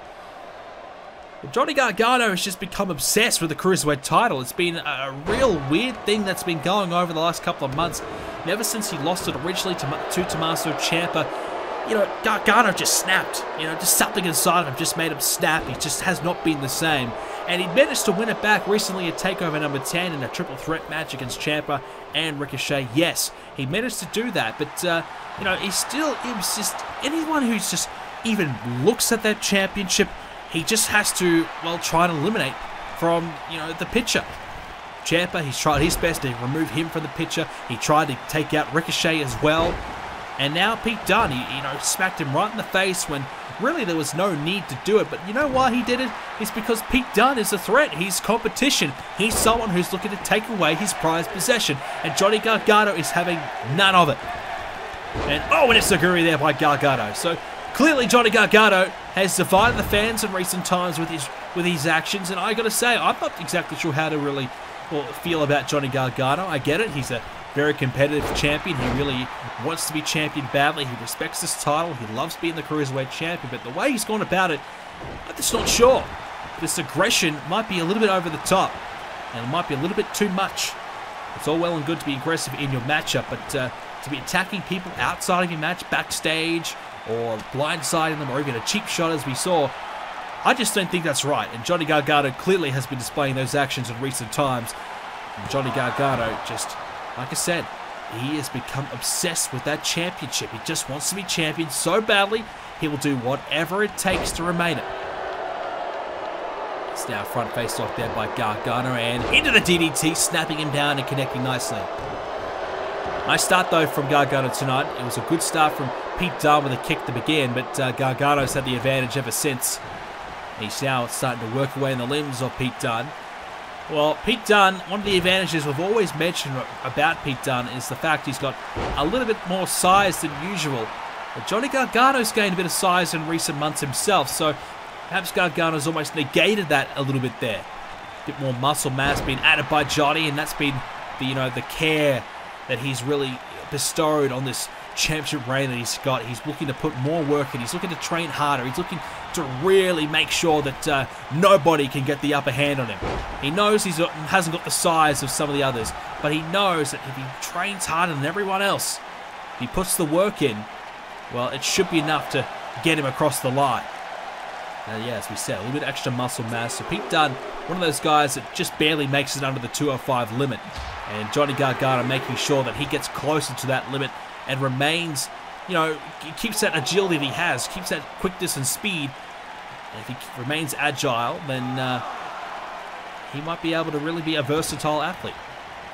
Well, Johnny Gargano has just become obsessed with the Cruiserweight title. It's been a real weird thing that's been going over the last couple of months. And ever since he lost it originally to Tommaso Ciampa, you know, Gargano just snapped. You know, just something inside of him just made him snap. He just has not been the same. And he managed to win it back recently at TakeOver number 10 in a triple threat match against Ciampa and Ricochet. Yes, he managed to do that, but, you know, it was just anyone who's just even looks at that championship, he just has to, well, try and eliminate from, you know, the picture. Ciampa, he's tried his best to remove him from the picture. He tried to take out Ricochet as well. And now Pete Dunne, he, you know, smacked him right in the face when really there was no need to do it. But you know why he did it? It's because Pete Dunne is a threat. He's competition. He's someone who's looking to take away his prized possession. And Johnny Gargano is having none of it. And oh, and it's a guri there by Gargano. So clearly Johnny Gargano has divided the fans in recent times with his actions. And I got to say, I'm not exactly sure how to really feel about Johnny Gargano. I get it. He's a very competitive champion. He really wants to be champion badly. He respects this title. He loves being the Cruiserweight champion. But the way he's gone about it, I'm just not sure. This aggression might be a little bit over the top. And it might be a little bit too much. It's all well and good to be aggressive in your matchup. But to be attacking people outside of your match, backstage, or blindsiding them, or even a cheap shot as we saw, I just don't think that's right. And Johnny Gargano clearly has been displaying those actions in recent times. And Johnny Gargano just, like I said, he has become obsessed with that championship. He just wants to be champion so badly, he will do whatever it takes to remain it. It's now front face lock there by Gargano and into the DDT, snapping him down and connecting nicely. Nice start though from Gargano tonight. It was a good start from Pete Dunne with a kick to begin, but Gargano's had the advantage ever since. He's now starting to work away in the limbs of Pete Dunne. Well, Pete Dunne, one of the advantages we've always mentioned about Pete Dunne is the fact he's got a little bit more size than usual. But Johnny Gargano's gained a bit of size in recent months himself, so perhaps Gargano's almost negated that a little bit there. A bit more muscle mass being added by Johnny, and that's been the care that he's really bestowed on this championship reign that he's got. He's looking to put more work in. He's looking to train harder. He's looking to really make sure that nobody can get the upper hand on him. He knows he hasn't got the size of some of the others, but he knows that if he trains harder than everyone else, if he puts the work in, well, it should be enough to get him across the line. And yeah, as we said, a little bit extra muscle mass. So Pete Dunne, one of those guys that just barely makes it under the 205 limit. And Johnny Gargano making sure that he gets closer to that limit and remains, keeps that agility that he has, keeps that quickness and speed. And if he remains agile, then he might be able to really be a versatile athlete.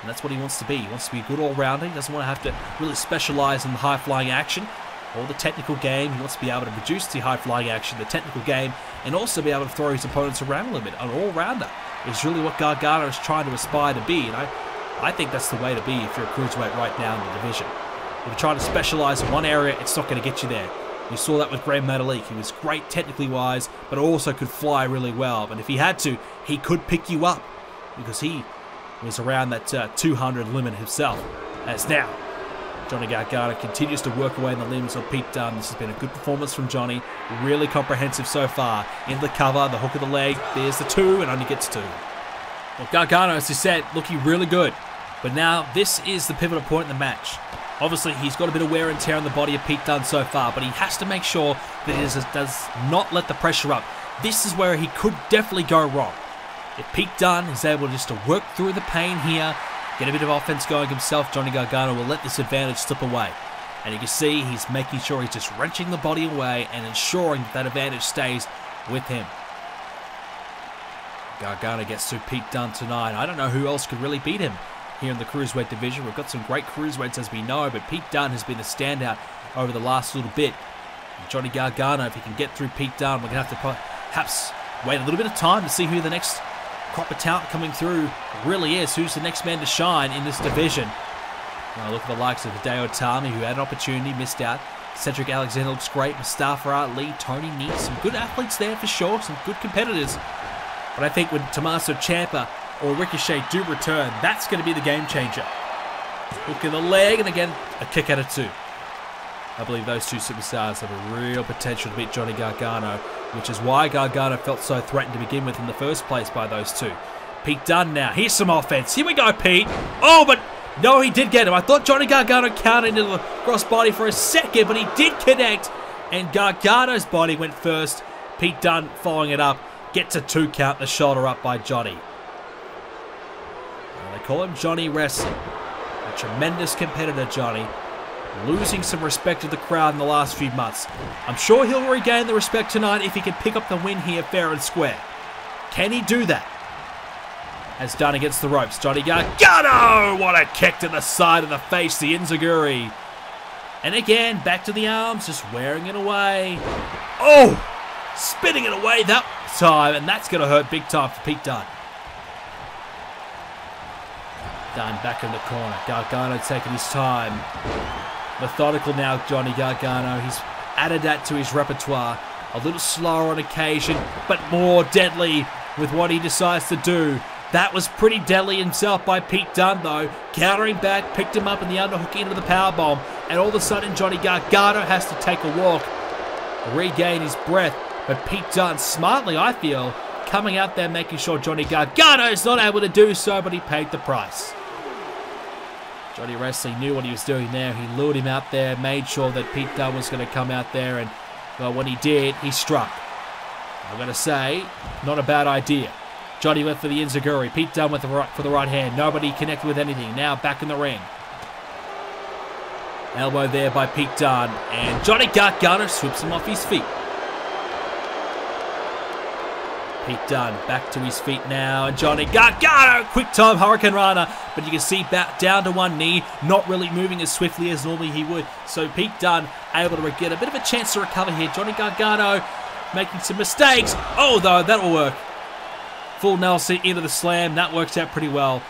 And that's what he wants to be. He wants to be a good all-rounder. He doesn't want to have to really specialize in the high-flying action or the technical game. He wants to be able to produce the high-flying action, the technical game, and also be able to throw his opponents around a little bit. An all-rounder is really what Gargano is trying to aspire to be. And I think that's the way to be if you're a cruiserweight right now in the division. If you're trying to specialize in one area, it's not going to get you there. You saw that with Grand Metalik. He was great technically wise, but also could fly really well. And if he had to, he could pick you up because he was around that 200 limit himself. As now, Johnny Gargano continues to work away in the limbs of Pete Dunne. This has been a good performance from Johnny. Really comprehensive so far. In the cover, the hook of the leg. There's the 2, and only gets 2. Well, Gargano, as you said, looking really good. But now, this is the pivotal point in the match. Obviously, he's got a bit of wear and tear on the body of Pete Dunne so far, but he has to make sure that he does not let the pressure up. This is where he could definitely go wrong. If Pete Dunne is able just to work through the pain here, get a bit of offense going himself, Johnny Gargano will let this advantage slip away. And you can see he's making sure he's just wrenching the body away and ensuring that that advantage stays with him. Gargano gets through Pete Dunne tonight. I don't know who else could really beat him here in the Cruiserweight division. We've got some great Cruiserweights as we know, but Pete Dunne has been the standout over the last little bit. And Johnny Gargano, if he can get through Pete Dunne, we're going to have to perhaps wait a little bit of time to see who the next crop of talent coming through really is. Who's the next man to shine in this division? Now look at the likes of Hideo Itami, who had an opportunity, missed out. Cedric Alexander looks great. Mustafa Ali, Tony Nese, some good athletes there for sure, some good competitors. But I think when Tommaso Ciampa or Ricochet do return, that's going to be the game changer. Hook in the leg, and again, a kick out of 2. I believe those two superstars have a real potential to beat Johnny Gargano, which is why Gargano felt so threatened to begin with in the first place by those two. Pete Dunne now. Here's some offense. Here we go, Pete. Oh, but no, he did get him. I thought Johnny Gargano counted into the crossbody for a second, but he did connect, and Gargano's body went first. Pete Dunne following it up. Gets a 2 count, the shoulder up by Johnny. They call him Johnny Wrestling. A tremendous competitor, Johnny. Losing some respect of the crowd in the last few months. I'm sure he'll regain the respect tonight if he can pick up the win here fair and square. Can he do that? As Dunne against the ropes. Johnny Gargano! What a kick to the side of the face, the Enziguri. And again, back to the arms, just wearing it away. Oh! Spinning it away that time, and that's going to hurt big time for Pete Dunne. Dunne back in the corner. Gargano taking his time. Methodical now, Johnny Gargano. He's added that to his repertoire. A little slower on occasion, but more deadly with what he decides to do. That was pretty deadly himself by Pete Dunne, though. Countering back, picked him up in the underhook into the powerbomb, and all of a sudden Johnny Gargano has to take a walk, regain his breath. But Pete Dunne, smartly, I feel, coming out there making sure Johnny Gargano is not able to do so, but he paid the price. Johnny Wrestling knew what he was doing there. He lured him out there, made sure that Pete Dunne was going to come out there, and well, when he did, he struck. I'm going to say, not a bad idea. Johnny went for the Enziguri. Pete Dunne went for the right hand. Nobody connected with anything. Now back in the ring. Elbow there by Pete Dunne, and Johnny Gargano sweeps him off his feet. Pete Dunne back to his feet now, and Johnny Gargano, quick time Hurricane Rana, but you can see back down to one knee, not really moving as swiftly as normally he would. So Pete Dunne able to get a bit of a chance to recover here. Johnny Gargano making some mistakes. Oh, though, that'll work. full Nelson into the slam. That works out pretty well.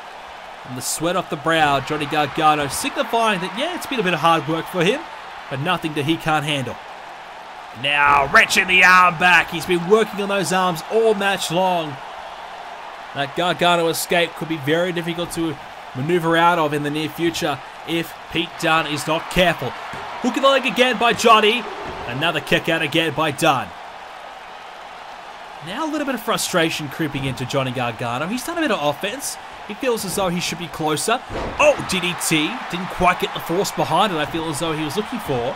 And the sweat off the brow, Johnny Gargano signifying that, yeah, it's been a bit of hard work for him, but nothing that he can't handle. Now, wrenching the arm back. He's been working on those arms all match long. That Gargano escape could be very difficult to maneuver out of in the near future if Pete Dunne is not careful. Hook of the leg again by Johnny. Another kick out again by Dunne. Now a little bit of frustration creeping into Johnny Gargano. He's done a bit of offense. He feels as though he should be closer. Oh, DDT. Didn't quite get the force behind it, I feel as though he was looking for.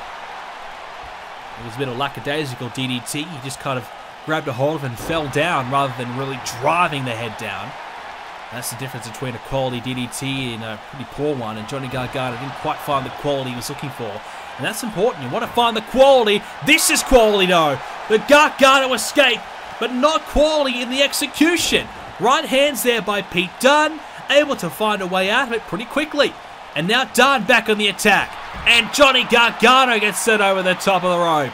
It was a bit of lackadaisical DDT. He just kind of grabbed a hold of it and fell down rather than really driving the head down. That's the difference between a quality DDT and a pretty poor one. And Johnny Gargano didn't quite find the quality he was looking for. And that's important. You want to find the quality. This is quality, though. The Gargano escape, but not quality in the execution. Right hands there by Pete Dunne, able to find a way out of it pretty quickly. And now Dunne back on the attack. And Johnny Gargano gets sent over the top of the rope.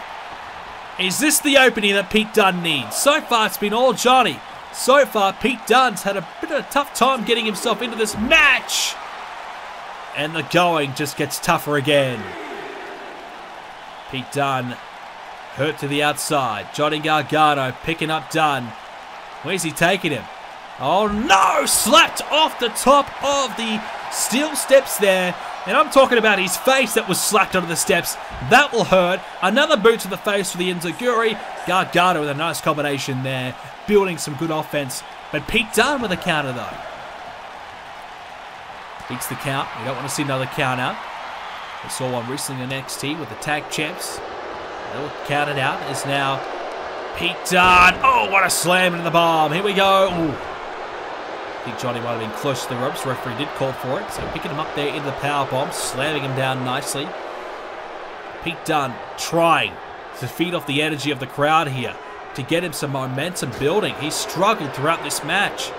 Is this the opening that Pete Dunne needs? So far, it's been all Johnny. So far, Pete Dunne's had a bit of a tough time getting himself into this match. And the going just gets tougher again. Pete Dunne hurt to the outside. Johnny Gargano picking up Dunne. Where's he taking him? Oh no! Slapped off the top of the steel steps there. And I'm talking about his face that was slapped onto the steps. That will hurt. Another boot to the face for the Enziguri. Gargano with a nice combination there. Building some good offense. But Pete Dunne with a counter though. Beats the count. We don't want to see another count out. We saw one recently on NXT with the tag champs. They'll count it out. It's now Pete Dunne. Oh, what a slam into the bomb. Here we go. Ooh. I think Johnny might have been close to the ropes. The referee did call for it. So picking him up there into the powerbomb, slamming him down nicely. Pete Dunne trying to feed off the energy of the crowd here to get him some momentum building. He's struggled throughout this match.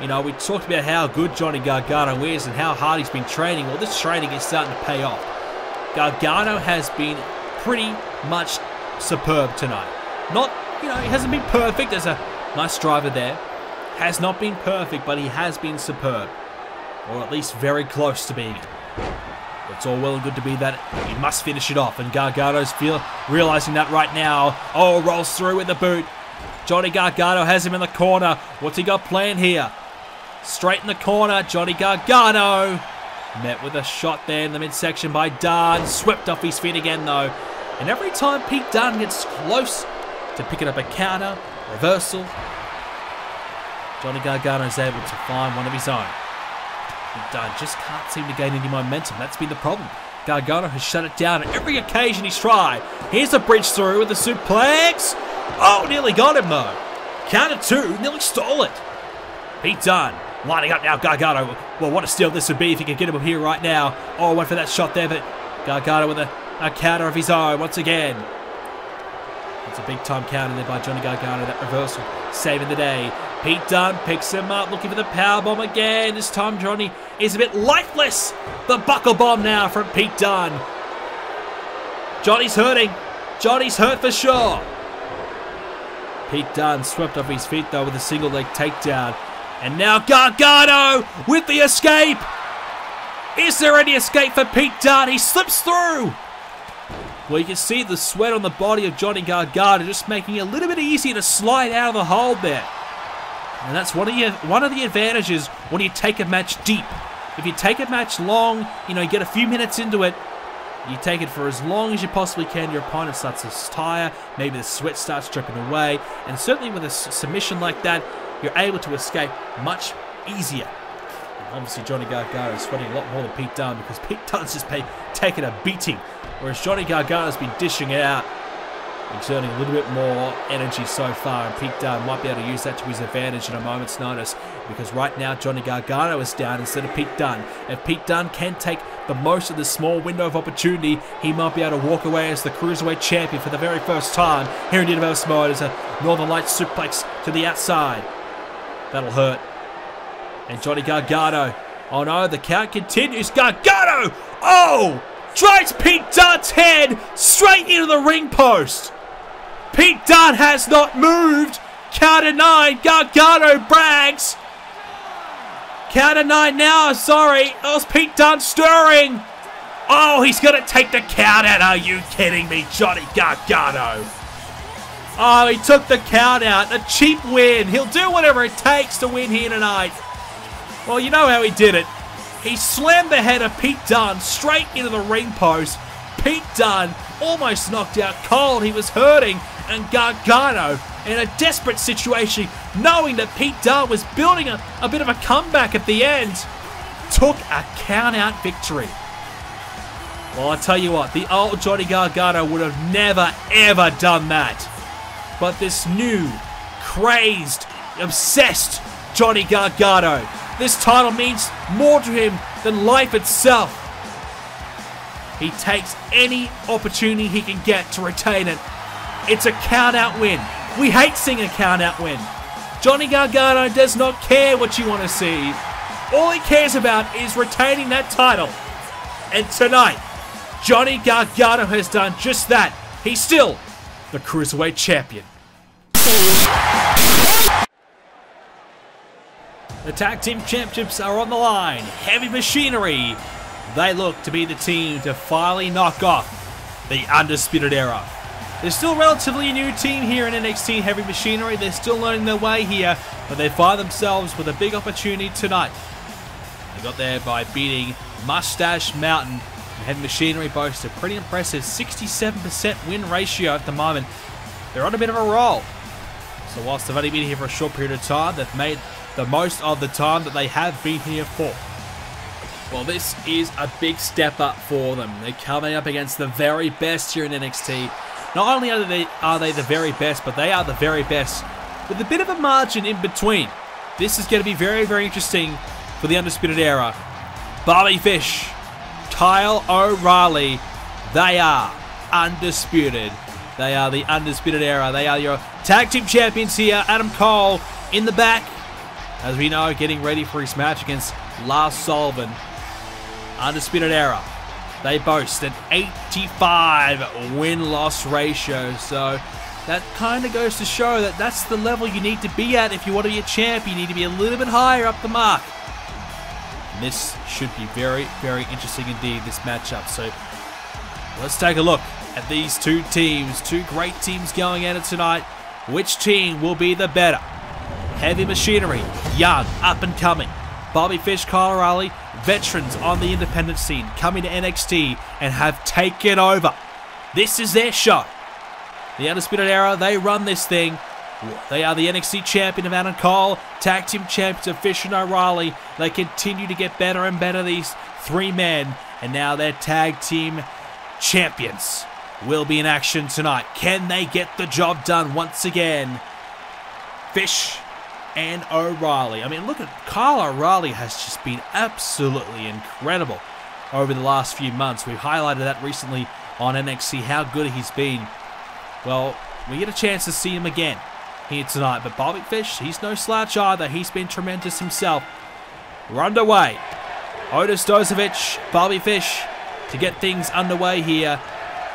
You know, we talked about how good Johnny Gargano is and how hard he's been training. Well, this training is starting to pay off. Gargano has been pretty much superb tonight. Not, you know, he hasn't been perfect. There's a nice driver there. Has not been perfect, but he has been superb. Or at least very close to being it. It's all well and good to be that. He must finish it off, and Gargano's realizing that right now. Oh, rolls through with the boot. Johnny Gargano has him in the corner. What's he got planned here? Straight in the corner, Johnny Gargano. Met with a shot there in the midsection by Dunne. Swept off his feet again, though. And every time Pete Dunne gets close to picking up a counter, reversal, Johnny Gargano is able to find one of his own. Pete Dunne just can't seem to gain any momentum. That's been the problem. Gargano has shut it down on every occasion he's tried. Here's a bridge through with the suplex. Oh, nearly got him though. Counter two, nearly stole it. Pete Dunne lining up now. Gargano. Well, what a steal this would be if he could get him up here right now. Oh, went for that shot there, but Gargano with a counter of his own once again. It's a big time counter there by Johnny Gargano. That reversal saving the day. Pete Dunne picks him up, looking for the powerbomb again. This time Johnny is a bit lifeless. The buckle bomb now from Pete Dunne. Johnny's hurting. Johnny's hurt for sure. Pete Dunne swept off his feet though with a single leg takedown. And now Gargano with the escape. Is there any escape for Pete Dunne? He slips through. Well, you can see the sweat on the body of Johnny Gargano just making it a little bit easier to slide out of the hold there. And that's one of the advantages when you take a match deep. If you take a match long, you know, you get a few minutes into it, you take it for as long as you possibly can, your opponent starts to tire, maybe the sweat starts dripping away, and certainly with a submission like that, you're able to escape much easier. And obviously Johnny Gargano is sweating a lot more than Pete Dunne because Pete Dunne's just taking a beating, whereas Johnny Gargano's been dishing it out, exerting a little bit more energy so far, and Pete Dunne might be able to use that to his advantage in a moment's notice, because right now Johnny Gargano is down instead of Pete Dunne. If Pete Dunne can take the most of this small window of opportunity, he might be able to walk away as the Cruiserweight champion for the very first time here in Universal Mode as a Northern Lights suplex to the outside. That'll hurt. And Johnny Gargano. Oh no, the count continues. Gargano! Oh! Drives Pete Dunne's head straight into the ring post. Pete Dunne has not moved. Count of 9. Gargano brags. Count of 9 now. Sorry. That was Pete Dunne stirring. Oh, he's going to take the count out. Are you kidding me, Johnny Gargano? Oh, he took the count out. A cheap win. He'll do whatever it takes to win here tonight. Well, you know how he did it. He slammed the head of Pete Dunne straight into the ring post. Pete Dunne almost knocked out cold. He was hurting. And Gargano, in a desperate situation, knowing that Pete Dunne was building a bit of a comeback at the end, took a count-out victory. Well, I tell you what, the old Johnny Gargano would have never, ever done that. But this new, crazed, obsessed Johnny Gargano, this title means more to him than life itself. He takes any opportunity he can get to retain it. It's a count-out win. We hate seeing a count-out win. Johnny Gargano does not care what you want to see. All he cares about is retaining that title. And tonight, Johnny Gargano has done just that. He's still the Cruiserweight Champion. The Tag Team Championships are on the line. Heavy Machinery. They look to be the team to finally knock off the Undisputed Era. They're still relatively a new team here in NXT Heavy Machinery. They're still learning their way here, but they find themselves with a big opportunity tonight. They got there by beating Mustache Mountain. Heavy Machinery boasts a pretty impressive 67% win ratio at the moment. They're on a bit of a roll. So whilst they've only been here for a short period of time, they've made the most of the time that they have been here for. Well, this is a big step up for them. They're coming up against the very best here in NXT. Not only are they the very best, but they are the very best with a bit of a margin in between. This is going to be very, very interesting for the Undisputed Era. Bobby Fish, Kyle O'Reilly, they are undisputed. They are the Undisputed Era. They are your Tag Team Champions here. Adam Cole in the back, as we know, getting ready for his match against Lars Sullivan. Undisputed Era. They boast an 85 win-loss ratio, so that kind of goes to show that that's the level you need to be at if you want to be a champ. You need to be a little bit higher up the mark. And this should be very, very interesting indeed, this matchup. So let's take a look at these two teams, two great teams going at it tonight. Which team will be the better? Heavy Machinery, young, up and coming. Bobby Fish, Kyle O'Reilly, veterans on the independent scene, coming to NXT and have taken over. This is their show. The Undisputed Era, they run this thing. They are the NXT champion of Adam Cole, Tag Team champions of Fish and O'Reilly. They continue to get better and better, these three men, and now their Tag Team champions will be in action tonight. Can they get the job done once again? Fish and O'Reilly. I mean, look at Kyle O'Reilly has just been absolutely incredible over the last few months. We've highlighted that recently on NXT, how good he's been. Well, we get a chance to see him again here tonight. But Bobby Fish, he's no slouch either. He's been tremendous himself. We're underway. Otis Dozovic, Bobby Fish to get things underway here.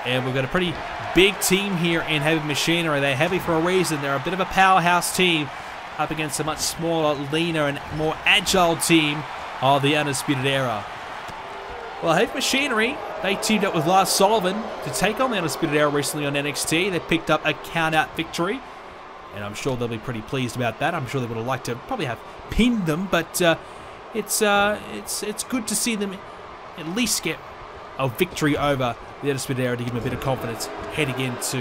And we've got a pretty big team here in Heavy Machinery. They're heavy for a reason. They're a bit of a powerhouse team up against a much smaller, leaner, and more agile team of the Undisputed Era. Well, Heavy Machinery, they teamed up with Lars Sullivan to take on the Undisputed Era recently on NXT. They picked up a count-out victory, and I'm sure they'll be pretty pleased about that. I'm sure they would have liked to probably have pinned them, but it's good to see them at least get a victory over the Undisputed Era to give them a bit of confidence heading into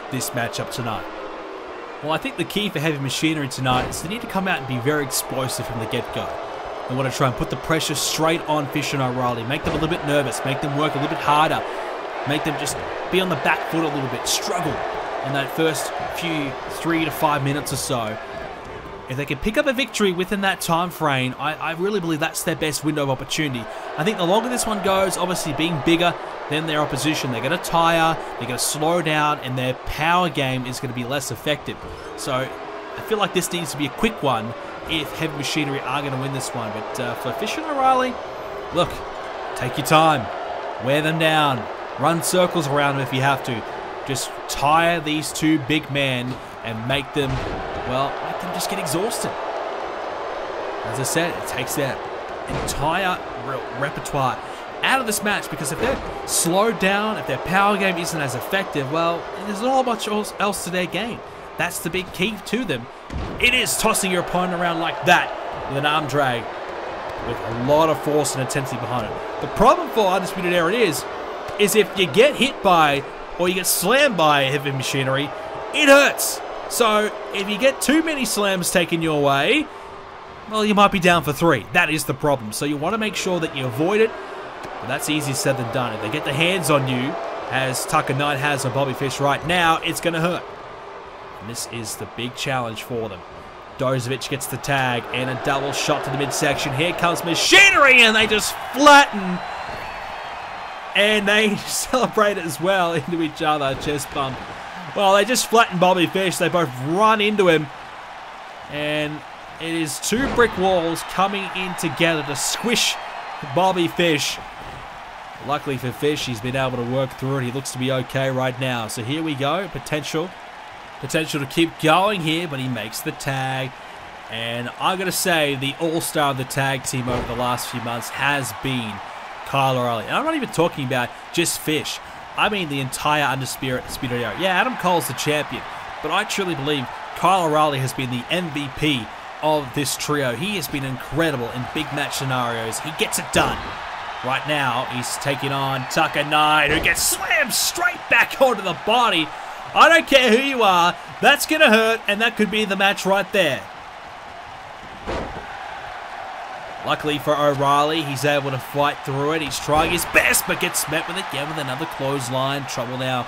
this matchup tonight. Well, I think the key for Heavy Machinery tonight is they need to come out and be very explosive from the get-go. They want to try and put the pressure straight on Fish and O'Reilly, make them a little bit nervous, make them work a little bit harder, make them just be on the back foot a little bit, struggle in that first few 3 to 5 minutes or so. If they can pick up a victory within that time frame, I really believe that's their best window of opportunity. I think the longer this one goes, obviously being bigger than their opposition, they're going to tire, they're going to slow down, and their power game is going to be less effective. So I feel like this needs to be a quick one if Heavy Machinery are going to win this one. But for Fish and O'Reilly, look, take your time, wear them down, run circles around them if you have to. Just tire these two big men and make them, well, make them just get exhausted. As I said, it takes their entire repertoire out of this match, because if they're slowed down, if their power game isn't as effective, well, there's not much else to their game. That's the big key to them. It is tossing your opponent around like that with an arm drag with a lot of force and intensity behind it. The problem for Undisputed Era is if you get hit by or you get slammed by heavy machinery, it hurts. So if you get too many slams taken your way, well, you might be down for 3. That is the problem. So you want to make sure that you avoid it. But that's easier said than done. If they get the hands on you, as Tucker Knight has on Bobby Fish right now, it's going to hurt. And this is the big challenge for them. Dozovic gets the tag and a double shot to the midsection. Here comes machinery, and they just flatten. And they celebrate as well into each other. Chest bump. Well, they just flatten Bobby Fish. They both run into him. And it is 2 brick walls coming in together to squish Bobby Fish. Luckily for Fish, he's been able to work through it. He looks to be okay right now. So here we go. Potential to keep going here, but he makes the tag. And I'm going to say the all-star of the tag team over the last few months has been Kyle O'Reilly. And I'm not even talking about just Fish. I mean the entire Undisputed Era. Yeah, Adam Cole's the champion, but I truly believe Kyle O'Reilly has been the MVP of this trio. He has been incredible in big match scenarios. He gets it done. Right now, he's taking on Tucker Knight, who gets slammed straight back onto the body. I don't care who you are, that's going to hurt, and that could be the match right there. Luckily for O'Reilly, he's able to fight through it. He's trying his best, but gets met with it again with another clothesline. Trouble now.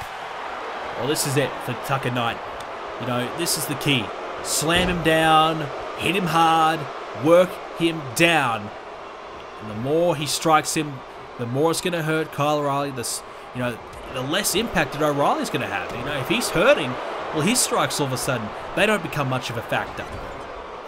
Well, this is it for Tucker Knight. You know, this is the key. Slam him down, hit him hard, work him down. And the more he strikes him, the more it's going to hurt Kyle O'Reilly. The less impact that O'Reilly's going to have. You know, if he's hurting, well, his strikes all of a sudden, they don't become much of a factor.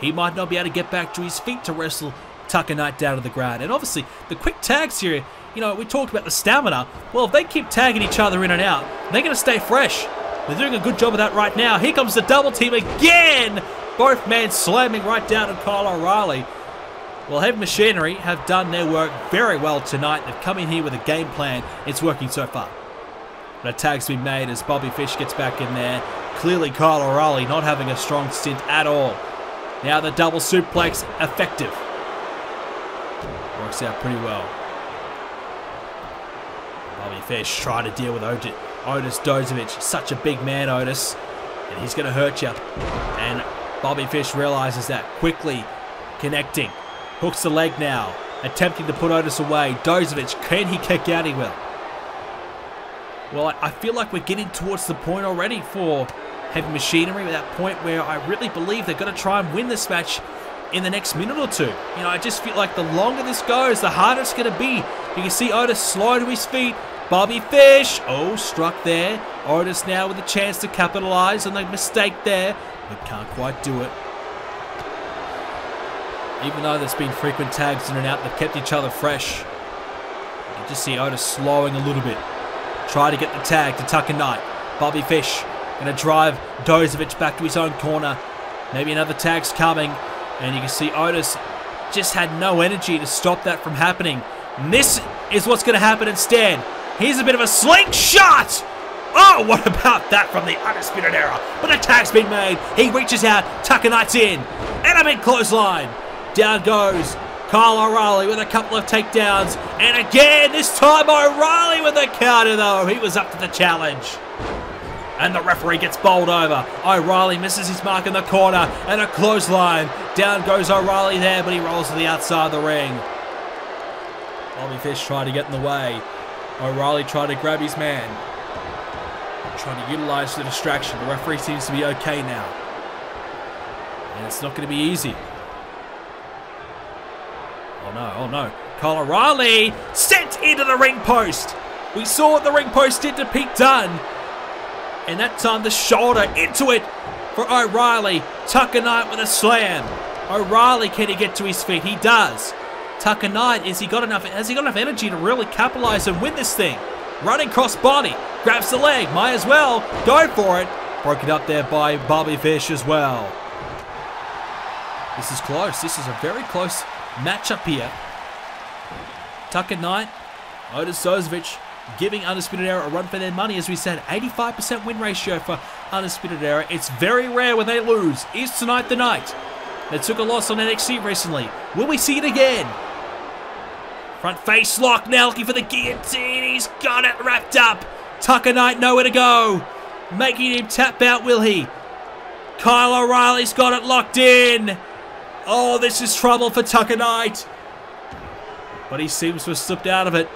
He might not be able to get back to his feet to wrestle Tucker Knight down to the ground. And obviously, the quick tags here, you know, we talked about the stamina. Well, if they keep tagging each other in and out, they're going to stay fresh. They're doing a good job of that right now. Here comes the double team again. Both men slamming right down on Kyle O'Reilly. Well, Heavy Machinery have done their work very well tonight. They've come in here with a game plan. It's working so far. But a tag's been made as Bobby Fish gets back in there. Clearly Kyle O'Reilly not having a strong stint at all. Now the double suplex effective. Works out pretty well. Bobby Fish trying to deal with Otis Dozovic. Such a big man, Otis. And he's going to hurt you. And Bobby Fish realizes that. Quickly connecting. Hooks the leg now. Attempting to put Otis away. Dozovic, can he kick out? He will. Well, I feel like we're getting towards the point already for Heavy Machinery. At that point where I really believe they're going to try and win this match in the next minute or two. You know, I just feel like the longer this goes, the harder it's going to be. You can see Otis slow to his feet. Bobby Fish, oh, struck there. Otis now with a chance to capitalize on the mistake there, but can't quite do it. Even though there's been frequent tags in and out, they've kept each other fresh. You can just see Otis slowing a little bit. Try to get the tag to Tucker Knight. Bobby Fish going to drive Dozovic back to his own corner. Maybe another tag's coming. And you can see Otis just had no energy to stop that from happening. And this is what's going to happen instead. Here's a bit of a slingshot. Oh, what about that from the Undisputed Era? But the tag's been made. He reaches out. Tucker Knight's in. And a big clothesline. Down goes Kyle O'Reilly with a couple of takedowns. And again, this time O'Reilly with a counter, though. He was up to the challenge. And the referee gets bowled over. O'Reilly misses his mark in the corner. And a clothesline. Down goes O'Reilly there, but he rolls to the outside of the ring. Bobby Fish trying to get in the way. O'Reilly trying to grab his man. Trying to utilize the distraction. The referee seems to be okay now. And it's not going to be easy. Oh no. Kyle O'Reilly sent into the ring post. We saw what the ring post did to Pete Dunne. And that time the shoulder into it for O'Reilly. Tucker Knight with a slam. O'Reilly, can he get to his feet? He does. Tucker Knight, has he got enough energy to really capitalize and win this thing? Running cross body. Grabs the leg. Might as well go for it. Broken up there by Bobby Fish as well. This is close. This is a very close matchup here. Tucker Knight, Otis Sozovic giving Undisputed Era a run for their money. As we said, 85% win ratio for Undisputed Era. It's very rare when they lose. Is tonight the night? They took a loss on NXT recently. Will we see it again? Front face lock now, looking for the guillotine. He's got it wrapped up. Tucker Knight nowhere to go. Making him tap out, will he? Kyle O'Reilly's got it locked in. Oh, this is trouble for Tucker Knight. But he seems to have slipped out of it.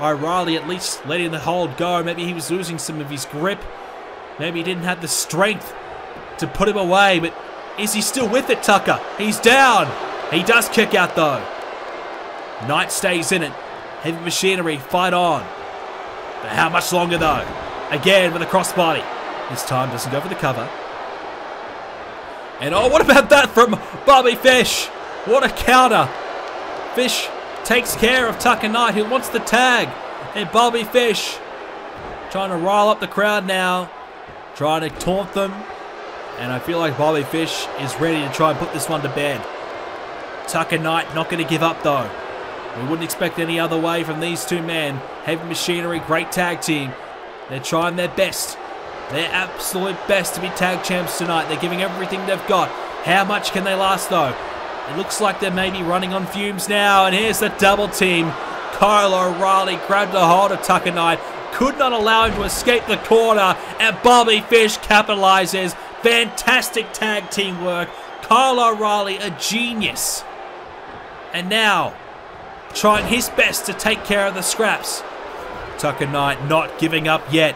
O'Reilly at least letting the hold go. Maybe he was losing some of his grip. Maybe he didn't have the strength to put him away. But is he still with it, Tucker? He's down. He does kick out, though. Knight stays in it. Heavy machinery, fight on. But how much longer, though? Again with a crossbody. This time doesn't go for the cover. And oh, what about that from Bobby Fish? What a counter. Fish takes care of Tucker Knight, who wants the tag. And Bobby Fish trying to rile up the crowd now. Trying to taunt them. And I feel like Bobby Fish is ready to try and put this one to bed. Tucker Knight not going to give up, though. We wouldn't expect any other way from these two men. Heavy Machinery, great tag team. They're trying their best. Their absolute best to be tag champs tonight. They're giving everything they've got. How much can they last, though? It looks like they're maybe running on fumes now. And here's the double team. Kyle O'Reilly grabbed a hold of Tucker Knight. Could not allow him to escape the corner. And Bobby Fish capitalizes. Fantastic tag team work. Kyle O'Reilly, a genius. And now, trying his best to take care of the scraps. Tucker Knight not giving up yet.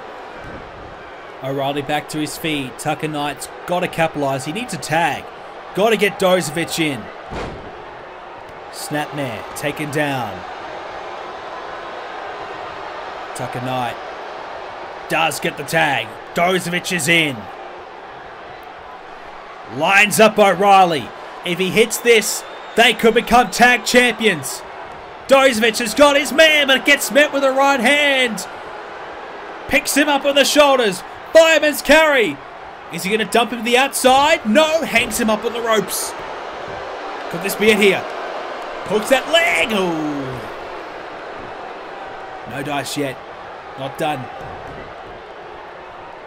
O'Reilly back to his feet. Tucker Knight's got to capitalize. He needs a tag. Got to get Dozovic in. Snapmare taken down. Tucker Knight does get the tag. Dozovic is in. Lines up O'Reilly. If he hits this, they could become tag champions. Dozovic has got his man, but gets met with a right hand. Picks him up on the shoulders. Fireman's carry. Is he going to dump him to the outside? No, hangs him up on the ropes. Could this be it here? Hooks that leg. Ooh. No dice yet. Not done.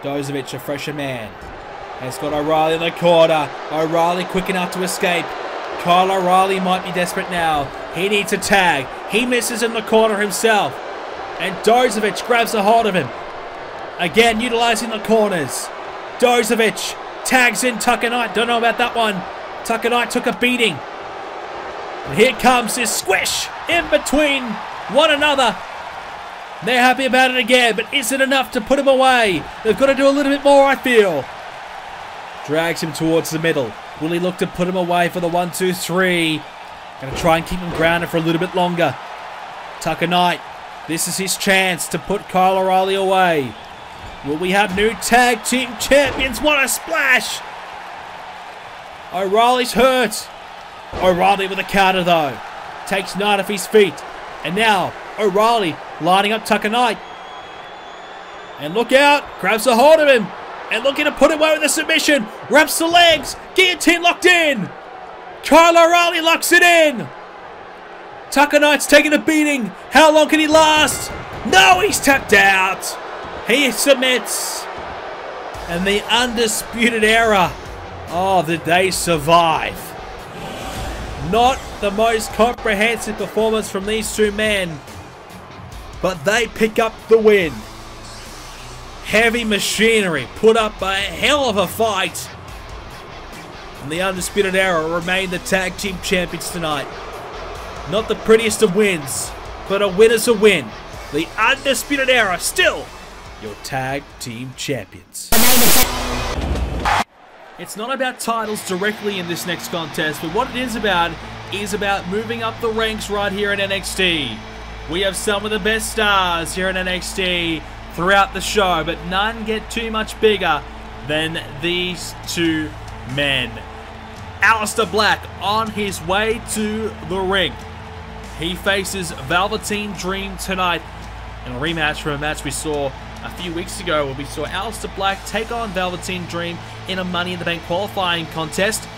Dozovic, a fresher man, has got O'Reilly in the corner. O'Reilly quick enough to escape. Kyle O'Reilly might be desperate now. He needs a tag. He misses in the corner himself. And Dozovic grabs a hold of him. Again, utilizing the corners. Dozovic tags in Tucker Knight. Don't know about that one. Tucker Knight took a beating. And here comes this squish in between one another. They're happy about it again, but is it enough to put him away? They've got to do a little bit more, I feel. Drags him towards the middle. Will he look to put him away for the 1, 2, 3? Going to try and keep him grounded for a little bit longer. Tucker Knight, this is his chance to put Kyle O'Reilly away. Will we have new tag team champions? What a splash! O'Reilly's hurt. O'Reilly with a counter, though. Takes Knight off his feet. And now, O'Reilly lining up Tucker Knight. And look out! Grabs a hold of him. And looking to put him away with a submission. Wraps the legs. Guillotine locked in. Kyle O'Reilly locks it in. Tucker Knight's taking a beating. How long can he last? No, he's tapped out. He submits. And the Undisputed Era. Oh, did they survive? Not the most comprehensive performance from these two men. But they pick up the win. Heavy Machinery put up a hell of a fight. And the Undisputed Era remain the tag team champions tonight. Not the prettiest of wins, but a win is a win. The Undisputed Era still your tag team champions. It's not about titles directly in this next contest, but what it is about moving up the ranks right here in NXT. We have some of the best stars here in NXT throughout the show, but none get too much bigger than these two men. Aleister Black on his way to the ring. He faces Velveteen Dream tonight in a rematch from a match we saw a few weeks ago where we saw Aleister Black take on Velveteen Dream in a Money in the Bank qualifying contest.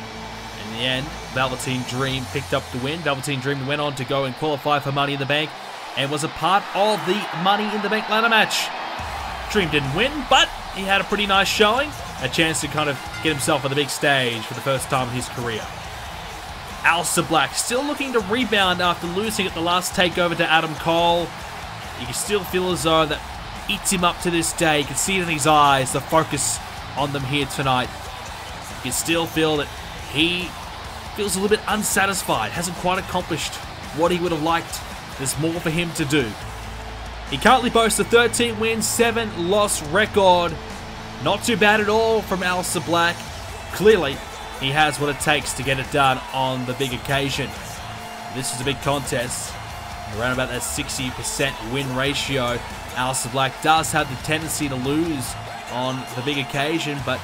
And the end, Velveteen Dream picked up the win. Velveteen Dream went on to go and qualify for Money in the Bank and was a part of the Money in the Bank ladder match. Dream didn't win, but he had a pretty nice showing. A chance to kind of get himself on the big stage for the first time in his career. Aleister Black still looking to rebound after losing at the last takeover to Adam Cole. You can still feel as though that eats him up to this day. You can see it in his eyes, the focus on them here tonight. You can still feel that he feels a little bit unsatisfied, hasn't quite accomplished what he would have liked. There's more for him to do. He currently boasts a 13 win, 7 loss record. Not too bad at all from Aleister Black. Clearly, he has what it takes to get it done on the big occasion. This is a big contest. Around about that 60% win ratio. Aleister Black does have the tendency to lose on the big occasion, but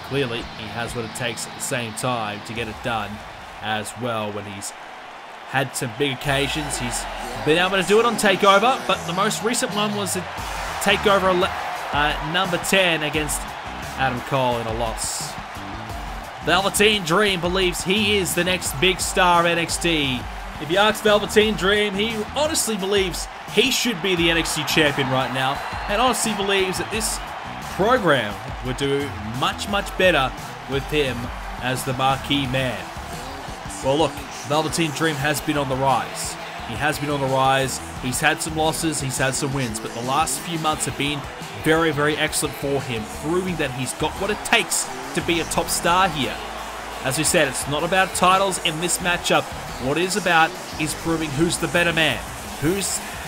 clearly he has what it takes at the same time to get it done as well. When he's had some big occasions, he's been able to do it on TakeOver, but the most recent one was a TakeOver number 10 against Adam Cole in a loss. Velveteen Dream believes he is the next big star of NXT. If you ask Velveteen Dream, he honestly believes he should be the NXT champion right now, and honestly believes that this program would do much, much better with him as the marquee man. Well, look, Velveteen Dream has been on the rise. He has been on the rise. He's had some losses, he's had some wins, but the last few months have been very, very excellent for him, proving that he's got what it takes to be a top star here. As we said, it's not about titles in this matchup. What it is about is proving who's the better man, who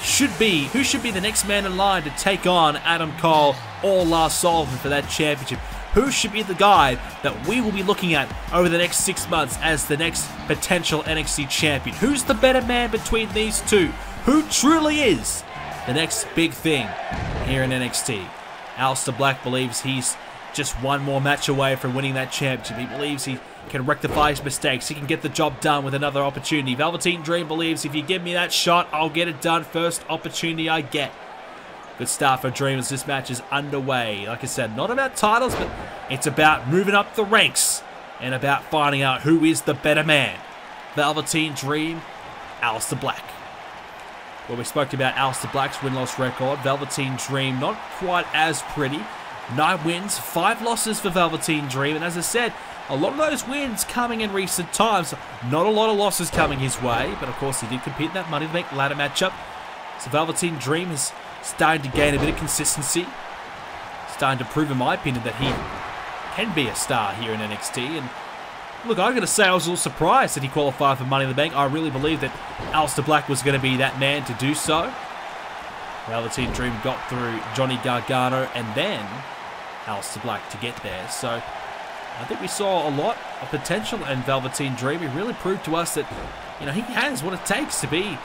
should be the next man in line to take on Adam Cole or Lars Sullivan for that championship. Who should be the guy that we will be looking at over the next 6 months as the next potential NXT champion? Who's the better man between these two? Who truly is the next big thing here in NXT? Aleister Black believes he's just one more match away from winning that championship. He believes he can rectify his mistakes. He can get the job done with another opportunity. Velveteen Dream believes if you give me that shot, I'll get it done first opportunity I get. Good start for Dream as this match is underway. Like I said, not about titles, but it's about moving up the ranks and about finding out who is the better man. Velveteen Dream, Aleister Black. Well, we spoke about Aleister Black's win-loss record. Velveteen Dream, not quite as pretty. 9 wins, 5 losses for Velveteen Dream. And as I said, a lot of those wins coming in recent times. Not a lot of losses coming his way. But of course, he did compete in that Money in the Bank ladder matchup. So Velveteen Dream is starting to gain a bit of consistency. Starting to prove, in my opinion, that he can be a star here in NXT. And look, I'm going to say I was a little surprised that he qualified for Money in the Bank. I really believed that Aleister Black was going to be that man to do so. Velveteen Dream got through Johnny Gargano and then Aleister Black to get there. So I think we saw a lot of potential in Velveteen Dream. He really proved to us that, you know, he has what it takes to be,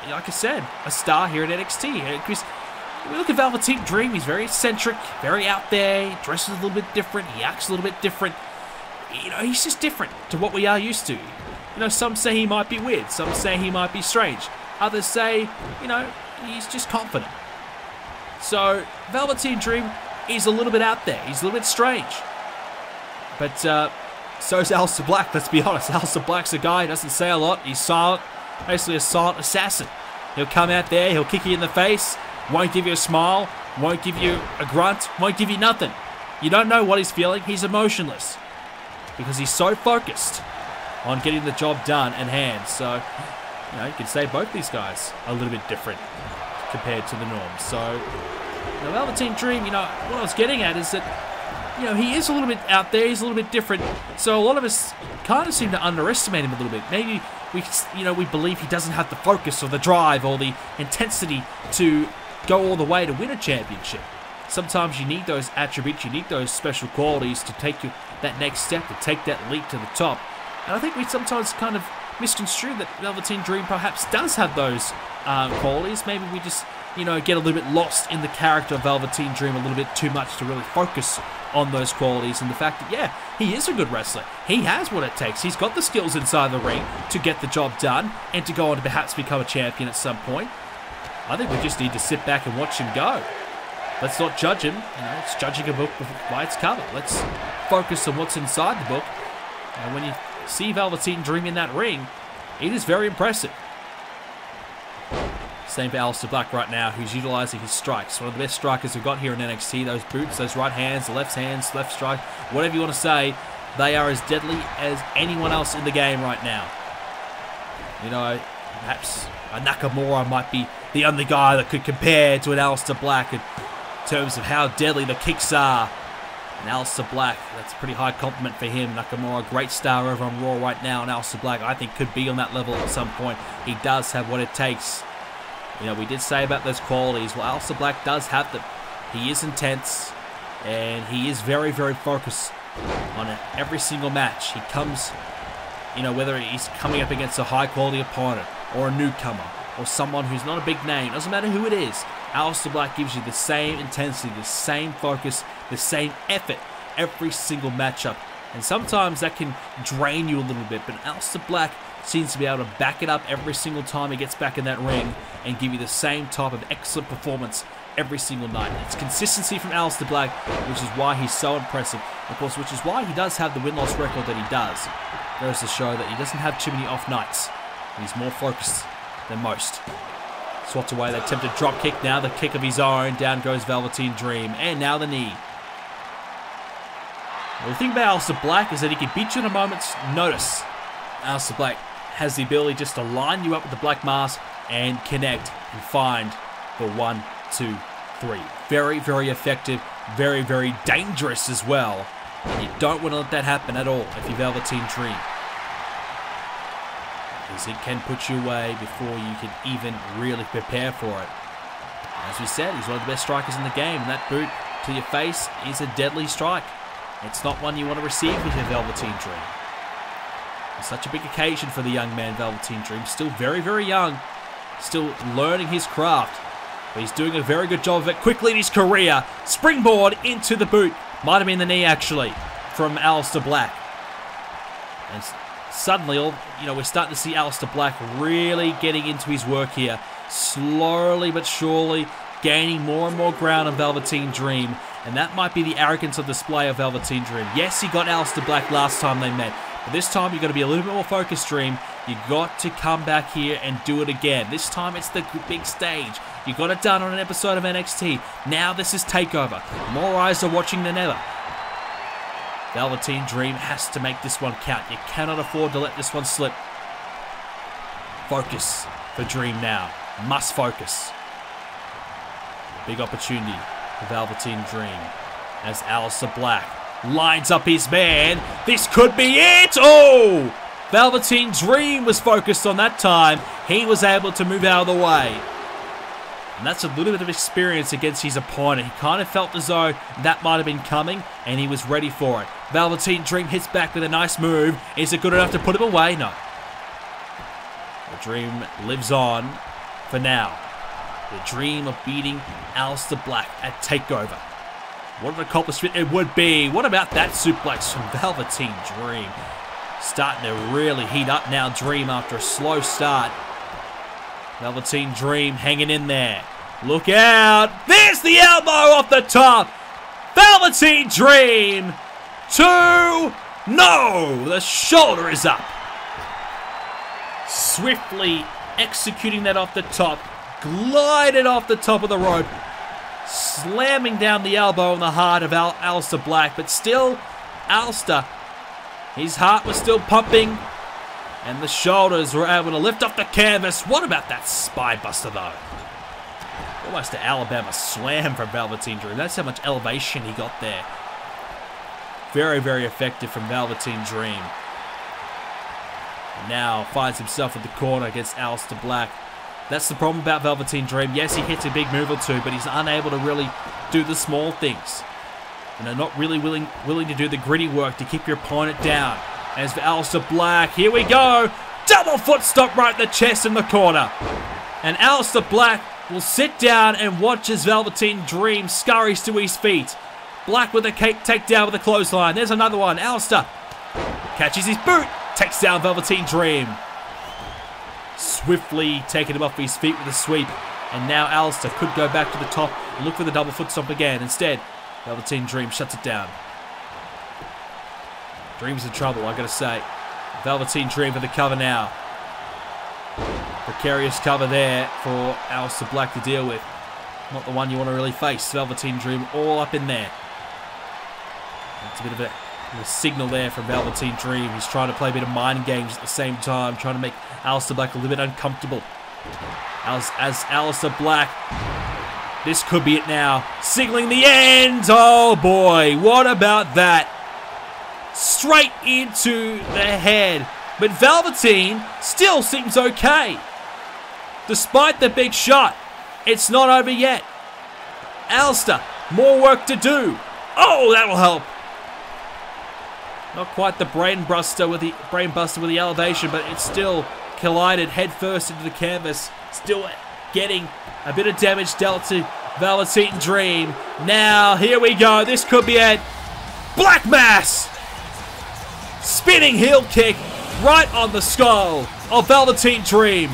like I said, a star here at NXT. Because we look at Velveteen Dream, he's very eccentric, very out there, he dresses a little bit different, he acts a little bit different. You know, he's just different to what we are used to. You know, some say he might be weird, some say he might be strange. Others say, you know, he's just confident. So, Velveteen Dream is a little bit out there, he's a little bit strange. But, so is Aleister Black, let's be honest. Aleister Black's a guy who doesn't say a lot, he's silent. Basically a silent assassin. He'll come out there, he'll kick you in the face, won't give you a smile, won't give you a grunt, won't give you nothing. You don't know what he's feeling, he's emotionless. Because he's so focused on getting the job done in hand. So, you know, you could say both these guys are a little bit different compared to the norm. So, you know, Velveteen Dream, you know, what I was getting at is that, you know, he is a little bit out there, he's a little bit different. So a lot of us kind of seem to underestimate him a little bit. Maybe we believe he doesn't have the focus or the drive or the intensity to go all the way to win a championship. Sometimes you need those attributes, you need those special qualities to take you that next step, to take that leap to the top. And I think we sometimes kind of misconstrue that Velveteen Dream perhaps does have those qualities. Maybe we just, you know, get a little bit lost in the character of Velveteen Dream a little bit too much to really focus on those qualities and the fact that, yeah, he is a good wrestler. He has what it takes. He's got the skills inside the ring to get the job done and to go on to perhaps become a champion at some point. I think we just need to sit back and watch him go. Let's not judge him. You know, it's judging a book by its cover. Let's focus on what's inside the book. And when you see Velveteen Dream in that ring, it is very impressive. Same for Aleister Black right now, who's utilizing his strikes. One of the best strikers we've got here in NXT. Those boots, those right hands, the left hands, left strike, whatever you want to say, they are as deadly as anyone else in the game right now. You know, perhaps a Nakamura might be the only guy that could compare to an Aleister Black in terms of how deadly the kicks are. And Aleister Black, that's a pretty high compliment for him. Nakamura, great star over on Raw right now, and Aleister Black, I think, could be on that level at some point. He does have what it takes. You know, we did say about those qualities. Well, Aleister Black does have them. He is intense, and he is very, very focused on every single match. He comes, you know, whether he's coming up against a high-quality opponent or a newcomer or someone who's not a big name, doesn't matter who it is, Aleister Black gives you the same intensity, the same focus, the same effort every single matchup. And sometimes that can drain you a little bit, but Aleister Black seems to be able to back it up every single time he gets back in that ring and give you the same type of excellent performance every single night. It's consistency from Aleister Black, which is why he's so impressive. Of course, which is why he does have the win-loss record that he does. Goes to show that he doesn't have too many off nights. He's more focused than most. Swats away that attempted drop kick. Now the kick of his own. Down goes Velveteen Dream. And now the knee. Well, the thing about Aleister Black is that he can beat you in a moment's notice. Aleister Black has the ability just to line you up with the black mask and connect and find the 1, 2, 3. Very, very effective. Very, very dangerous as well. And you don't want to let that happen at all if you Velveteen Dream. Because it can put you away before you can even really prepare for it. As we said, he's one of the best strikers in the game, and that boot to your face is a deadly strike. It's not one you want to receive with your Velveteen Dream. It's such a big occasion for the young man, Velveteen Dream. Still very, very young. Still learning his craft. But he's doing a very good job of it quickly in his career. Springboard into the boot. Might have been the knee, actually, from Aleister Black. And suddenly, you know, we're starting to see Aleister Black really getting into his work here. Slowly but surely gaining more and more ground on Velveteen Dream. And that might be the arrogance of display of Velveteen Dream. Yes, he got Aleister Black last time they met. But this time, you've got to be a little bit more focused, Dream. You've got to come back here and do it again. This time, it's the big stage. You got it done on an episode of NXT. Now this is TakeOver. More eyes are watching than ever. Velveteen Dream has to make this one count. You cannot afford to let this one slip. Focus for Dream now. Must focus. Big opportunity for Velveteen Dream as Aleister Black lines up his man. This could be it. Oh! Velveteen Dream was focused on that time. He was able to move out of the way. And that's a little bit of experience against his opponent. He kind of felt as though that might have been coming, and he was ready for it. Velveteen Dream hits back with a nice move. Is it good enough to put him away? No. The Dream lives on for now. The dream of beating Aleister Black at TakeOver. What an accomplishment it would be. What about that suplex from Velveteen Dream? Starting to really heat up now, Dream, after a slow start. Velveteen Dream hanging in there. Look out. There's the elbow off the top. Velveteen Dream. 2. No. The shoulder is up. Swiftly executing that off the top. Glided off the top of the rope. Slamming down the elbow on the heart of Aleister Black. But still, Aleister, his heart was still pumping. And the shoulders were able to lift off the canvas. What about that spine buster, though? Almost an Alabama slam from Velveteen Dream. That's how much elevation he got there. Very, very effective from Velveteen Dream. And now finds himself in the corner against Aleister Black. That's the problem about Velveteen Dream. Yes, he hits a big move or two, but he's unable to really do the small things. And they're not really willing to do the gritty work to keep your opponent down. As for Aleister Black, here we go. Double foot stomp right in the chest in the corner. And Aleister Black will sit down and watch as Velveteen Dream scurries to his feet. Black with a takedown with a clothesline. There's another one. Aleister catches his boot. Takes down Velveteen Dream. Swiftly taking him off his feet with a sweep. And now Aleister could go back to the top and look for the double foot stomp again. Instead, Velveteen Dream shuts it down. Dream's in trouble, I gotta say. Velveteen Dream for the cover now. Precarious cover there for Aleister Black to deal with. Not the one you want to really face. Velveteen Dream all up in there. That's a bit of a signal there from Velveteen Dream. He's trying to play a bit of mind games at the same time, trying to make Aleister Black a little bit uncomfortable. As Aleister Black, this could be it now. Signaling the end. Oh boy, what about that? Straight into the head. But Velveteen still seems okay. Despite the big shot, it's not over yet. Aleister, more work to do. Oh, that'll help. Not quite the brain buster with the elevation, but it's still collided headfirst into the canvas. Still getting a bit of damage dealt to Velveteen Dream. Now, here we go. This could be it. Black Mass! Spinning heel kick right on the skull of Velveteen Dream.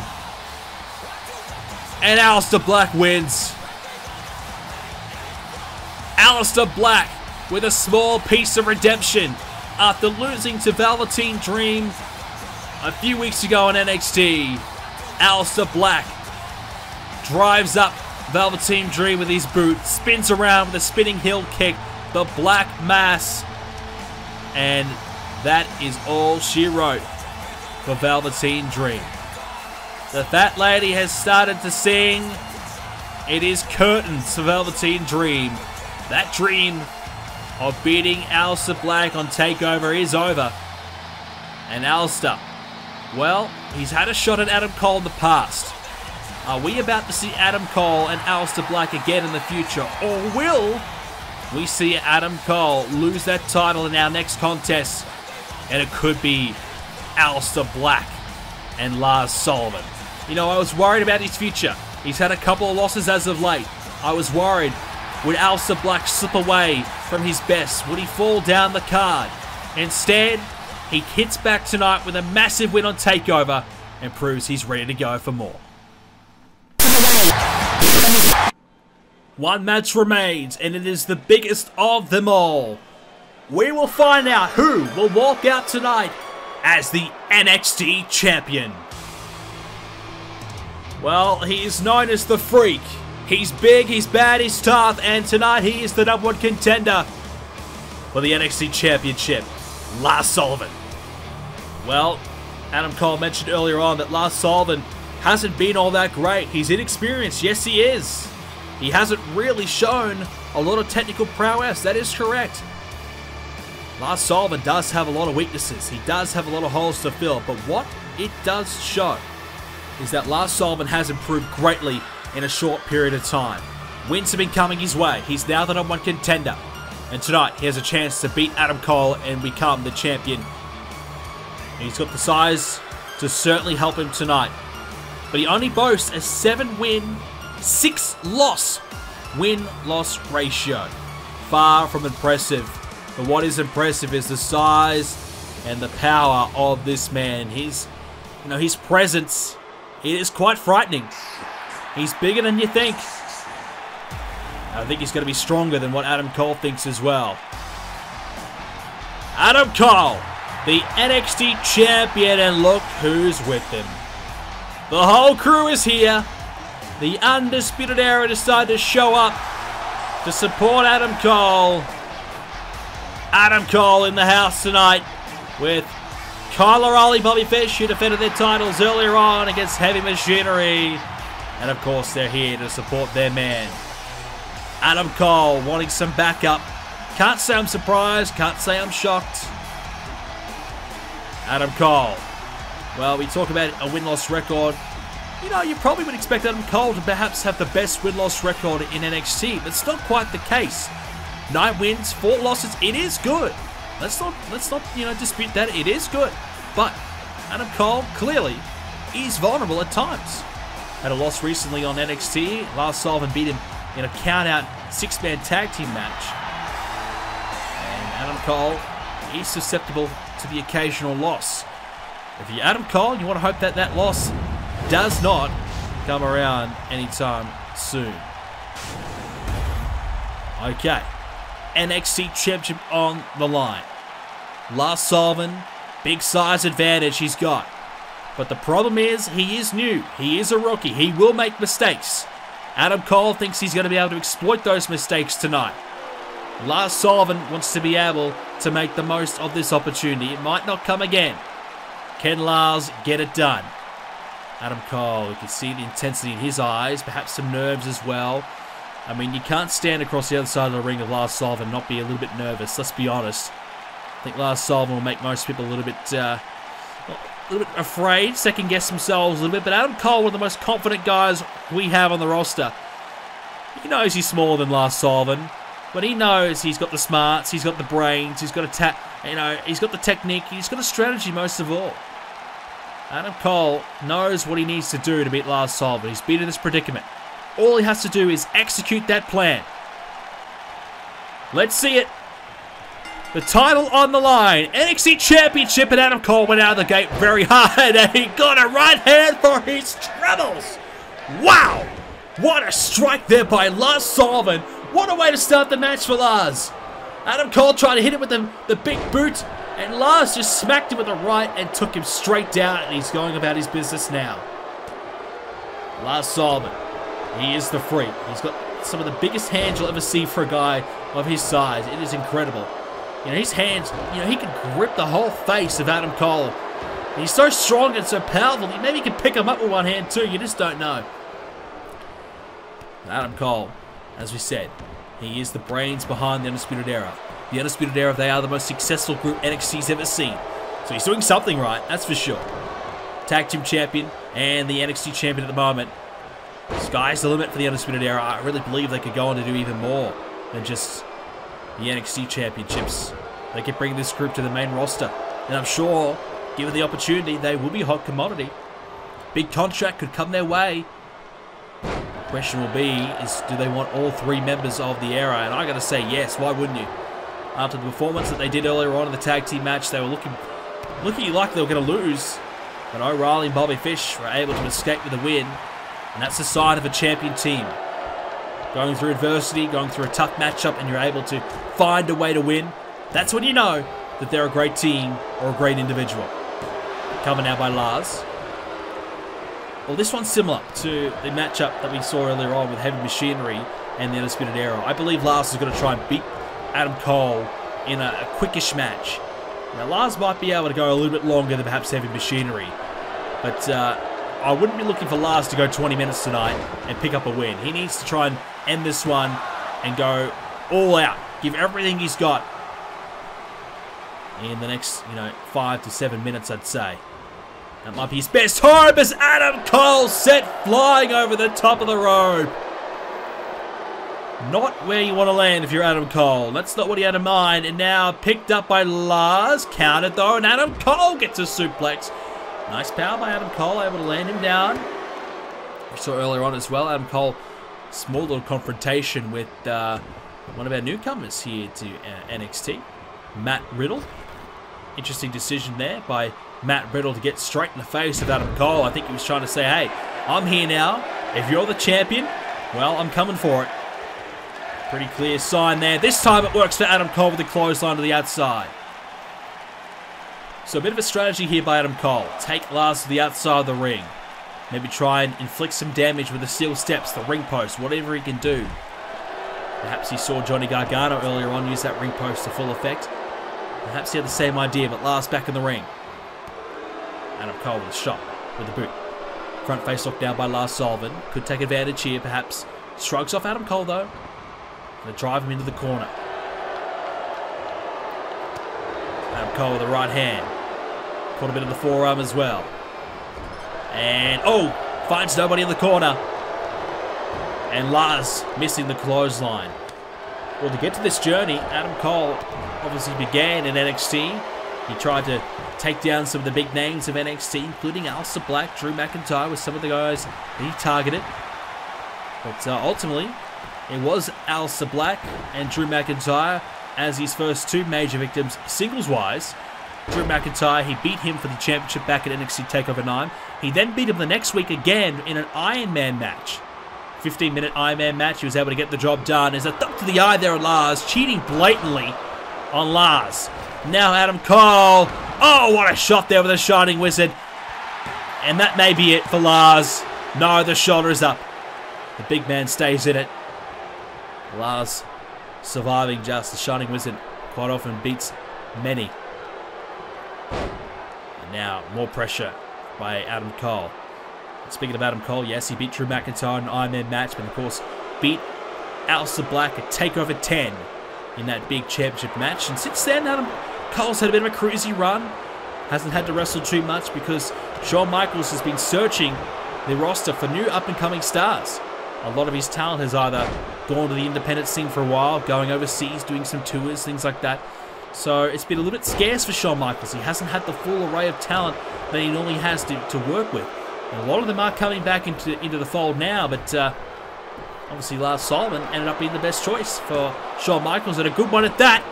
And Aleister Black wins. Aleister Black with a small piece of redemption after losing to Velveteen Dream a few weeks ago on NXT. Aleister Black drives up Velveteen Dream with his boot, spins around with a spinning heel kick, the Black Mass, and that is all she wrote for Velveteen Dream. The fat lady has started to sing. It is curtains for Velveteen Dream. That dream of beating Aleister Black on TakeOver is over. And Aleister, well, he's had a shot at Adam Cole in the past. Are we about to see Adam Cole and Aleister Black again in the future? Or will we see Adam Cole lose that title in our next contest? And it could be Aleister Black and Lars Sullivan. You know, I was worried about his future. He's had a couple of losses as of late. I was worried. Would Aleister Black slip away from his best? Would he fall down the card? Instead, he hits back tonight with a massive win on TakeOver and proves he's ready to go for more. One match remains, and it is the biggest of them all. We will find out who will walk out tonight as the NXT Champion. Well, he is known as the Freak. He's big, he's bad, he's tough, and tonight he is the #1 contender for the NXT Championship, Lars Sullivan. Well, Adam Cole mentioned earlier on that Lars Sullivan hasn't been all that great. He's inexperienced. Yes, he is. He hasn't really shown a lot of technical prowess. That is correct. Lars Sullivan does have a lot of weaknesses. He does have a lot of holes to fill. But what it does show is that Lars Sullivan has improved greatly in a short period of time. Wins have been coming his way. He's now the #1 contender. And tonight, he has a chance to beat Adam Cole and become the champion. He's got the size to certainly help him tonight. But he only boasts a 7-win, 6-loss win-loss ratio. Far from impressive. But what is impressive is the size and the power of this man. His presence, it is quite frightening. He's bigger than you think. I think he's going to be stronger than what Adam Cole thinks as well. Adam Cole, the NXT Champion, and look who's with him. The whole crew is here. The Undisputed Era decided to show up to support Adam Cole. Adam Cole in the house tonight with Kyle O'Reilly, Bobby Fish, who defended their titles earlier on against Heavy Machinery. And of course, they're here to support their man. Adam Cole wanting some backup. Can't say I'm surprised, can't say I'm shocked. Adam Cole. Well, we talk about a win-loss record. You know, you probably would expect Adam Cole to perhaps have the best win-loss record in NXT, but it's not quite the case. 9 wins, 4 losses, it is good. Let's not dispute that. It is good. But Adam Cole clearly is vulnerable at times. Had a loss recently on NXT. Lars Sullivan beat him in a count-out 6-man tag team match. And Adam Cole is susceptible to the occasional loss. If you're Adam Cole, you want to hope that that loss does not come around anytime soon. Okay. NXT Championship on the line. Lars Sullivan Big size advantage he's got. But the problem is, he is new. He is a rookie. He will make mistakes. Adam Cole thinks he's going to be able to exploit those mistakes tonight. Lars Sullivan wants to be able to make the most of this opportunity. It might not come again. Can Lars get it done? Adam Cole, you can see the intensity in his eyes, perhaps some nerves as well. I mean, you can't stand across the other side of the ring of Lars Sullivan and not be a little bit nervous, let's be honest. I think Lars Sullivan will make most people a little bit afraid, second-guess themselves a little bit. But Adam Cole, one of the most confident guys we have on the roster. He knows he's smaller than Lars Sullivan, but he knows he's got the smarts, he's got the brains, he's got he's got the technique, he's got a strategy most of all. Adam Cole knows what he needs to do to beat Lars Sullivan. He's been in this predicament. All he has to do is execute that plan. Let's see it. The title on the line. NXT Championship, and Adam Cole went out of the gate very hard, and he got a right hand for his troubles. Wow! What a strike there by Lars Sullivan. What a way to start the match for Lars. Adam Cole tried to hit him with the big boot, and Lars just smacked him with the right and took him straight down, and he's going about his business now. Lars Sullivan, he is the freak. He's got some of the biggest hands you'll ever see for a guy of his size. It is incredible. You know, his hands, you know, he can grip the whole face of Adam Cole. He's so strong and so powerful. Maybe he can pick him up with one hand too. You just don't know. Adam Cole, as we said, he is the brains behind the Undisputed Era. The Undisputed Era, they are the most successful group NXT's ever seen. So he's doing something right, that's for sure. Tag Team Champion and the NXT Champion at the moment. Sky's the limit for the Undisputed Era. I really believe they could go on to do even more than just the NXT Championships. They could bring this group to the main roster. And I'm sure, given the opportunity, they will be a hot commodity. Big contract could come their way. The question will be, do they want all three members of the Era? And I gotta say yes, why wouldn't you? After the performance that they did earlier on in the tag team match, they were looking like they were going to lose. But O'Reilly and Bobby Fish were able to escape with a win. And that's the sign of a champion team. Going through adversity, going through a tough matchup, and you're able to find a way to win. That's when you know that they're a great team or a great individual. Covered now by Lars. Well, this one's similar to the matchup that we saw earlier on with Heavy Machinery and the Undisputed Era. I believe Lars is going to try and beat Adam Cole in a quickish match. Now, Lars might be able to go a little bit longer than perhaps Heavy Machinery. But I wouldn't be looking for Lars to go 20 minutes tonight and pick up a win. He needs to try and end this one and go all out. Give everything he's got in the next, 5 to 7 minutes, I'd say. That might be his best hope as Adam Cole set flying over the top of the rope. Not where you want to land if you're Adam Cole. That's not what he had in mind. And now picked up by Lars. Countered though, and Adam Cole gets a suplex. Nice power by Adam Cole, able to land him down. We saw earlier on as well, Adam Cole, small little confrontation with one of our newcomers here to NXT, Matt Riddle. Interesting decision there by Matt Riddle to get straight in the face of Adam Cole. I think he was trying to say, hey, I'm here now. If you're the champion, well, I'm coming for it. Pretty clear sign there. This time it works for Adam Cole with the clothesline to the outside. So a bit of a strategy here by Adam Cole. Take Lars to the outside of the ring. Maybe try and inflict some damage with the steel steps, the ring post, whatever he can do. Perhaps he saw Johnny Gargano earlier on use that ring post to full effect. Perhaps he had the same idea, but Lars back in the ring. Adam Cole with a shot with the boot. Front face locked down by Lars Sullivan. Could take advantage here, perhaps. Shrugs off Adam Cole, though. Going to drive him into the corner. Adam Cole with the right hand. Caught a bit of the forearm as well. And, oh, finds nobody in the corner. And Lars missing the clothesline. Well, to get to this journey, Adam Cole obviously began in NXT. He tried to take down some of the big names of NXT, including Aleister Black, Drew McIntyre, with some of the guys that he targeted. But ultimately, it was Aleister Black and Drew McIntyre as his first two major victims singles-wise. Drew McIntyre, he beat him for the championship back at NXT Takeover 9. He then beat him the next week again in an Iron Man match. 15-minute Iron Man match. He was able to get the job done. There's a thump to the eye there on Lars, cheating blatantly on Lars. Now Adam Cole Oh, what a shot there with a Shining Wizard. And that may be it for Lars. No, the shoulder is up. The big man stays in it. Lars surviving just. The Shining Wizard quite often beats many. And now, more pressure by Adam Cole. Speaking of Adam Cole, yes, he beat Drew McIntyre in an Iron Man match, but of course beat Aleister Black at TakeOver 10 in that big championship match. And since then, Adam Cole's had a bit of a cruisy run. Hasn't had to wrestle too much because Shawn Michaels has been searching the roster for new up-and-coming stars. A lot of his talent has either gone to the independent scene for a while, going overseas, doing some tours, things like that. So it's been a little bit scarce for Shawn Michaels. He hasn't had the full array of talent that he normally has to work with. And a lot of them are coming back into the fold now, but obviously Lars Sullivan ended up being the best choice for Shawn Michaels, and a good one at that.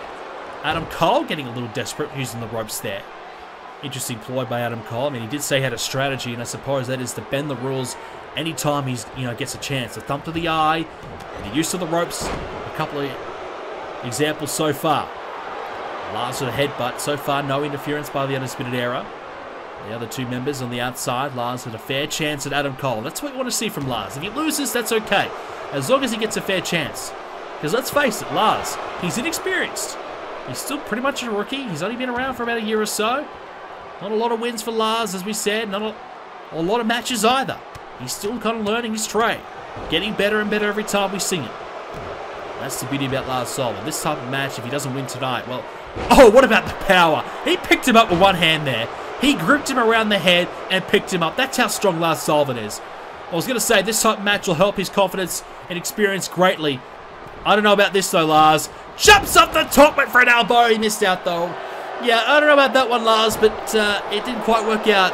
Adam Cole getting a little desperate using the ropes there. Interesting ploy by Adam Cole. I mean, he did say he had a strategy, and I suppose that is to bend the rules anytime he's gets a chance. A thump to the eye, the use of the ropes. A couple of examples so far. Lars with a headbutt. So far, no interference by the Undisputed Era. The other two members on the outside. Lars had a fair chance at Adam Cole. That's what you want to see from Lars. If he loses, that's okay, as long as he gets a fair chance. Because let's face it, Lars, he's inexperienced. He's still pretty much a rookie. He's only been around for about a year or so. Not a lot of wins for Lars, as we said. Not a lot of matches either. He's still kind of learning his trade. Getting better and better every time we see him. That's the beauty about Lars Sullivan. This type of match, if he doesn't win tonight, well... Oh, what about the power? He picked him up with one hand there. He gripped him around the head and picked him up. That's how strong Lars Sullivan is. I was going to say, this type of match will help his confidence and experience greatly. I don't know about this, though, Lars. Jumps up the top, went for an elbow. He missed out, though. Yeah, I don't know about that one, Lars, but it didn't quite work out.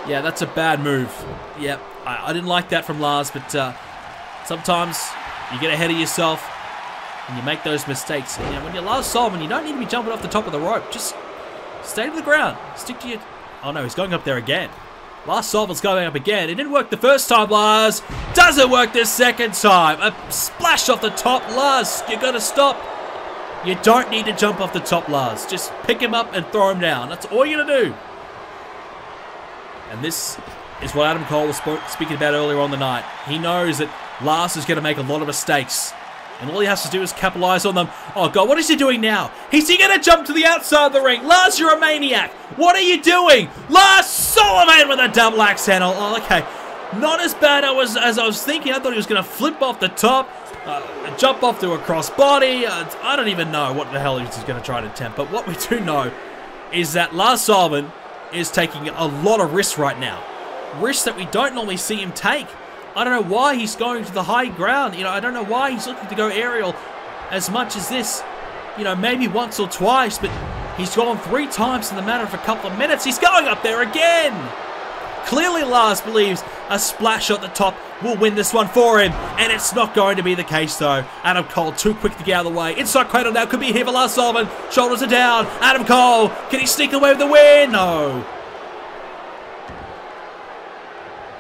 Yeah, that's a bad move. Yeah, I didn't like that from Lars, but sometimes you get ahead of yourself and you make those mistakes. And, when you're Lars Sullivan, you don't need to be jumping off the top of the rope. Just stay to the ground. Stick to your... Oh, no, he's going up there again. Lars Sullivan's going up again. It didn't work the first time, Lars. Doesn't work the second time. A splash off the top. Lars, you're going to stop. You don't need to jump off the top, Lars. Just pick him up and throw him down. That's all you're going to do. And this is what Adam Cole was speaking about earlier on the night. He knows that Lars is going to make a lot of mistakes. And all he has to do is capitalize on them. Oh, God, what is he doing now? Is he going to jump to the outside of the ring? Lars, you're a maniac. What are you doing? Lars Sullivan with a double axe handle. Oh, okay. Not as bad as I was thinking. I thought he was going to flip off the top, jump off to a crossbody. I don't even know what the hell he's going to try to attempt. But what we do know is that Lars Sullivan is taking a lot of risks right now. Risks that we don't normally see him take. I don't know why he's going to the high ground. I don't know why he's looking to go aerial as much as this. Maybe once or twice, but he's gone 3 times in the matter of a couple of minutes. He's going up there again. Clearly, Lars believes a splash at the top will win this one for him, and it's not going to be the case, though. Adam Cole too quick to get out of the way. Inside cradle now, could be here for Lars Sullivan. Shoulders are down. Adam Cole, can he sneak away with the win? No.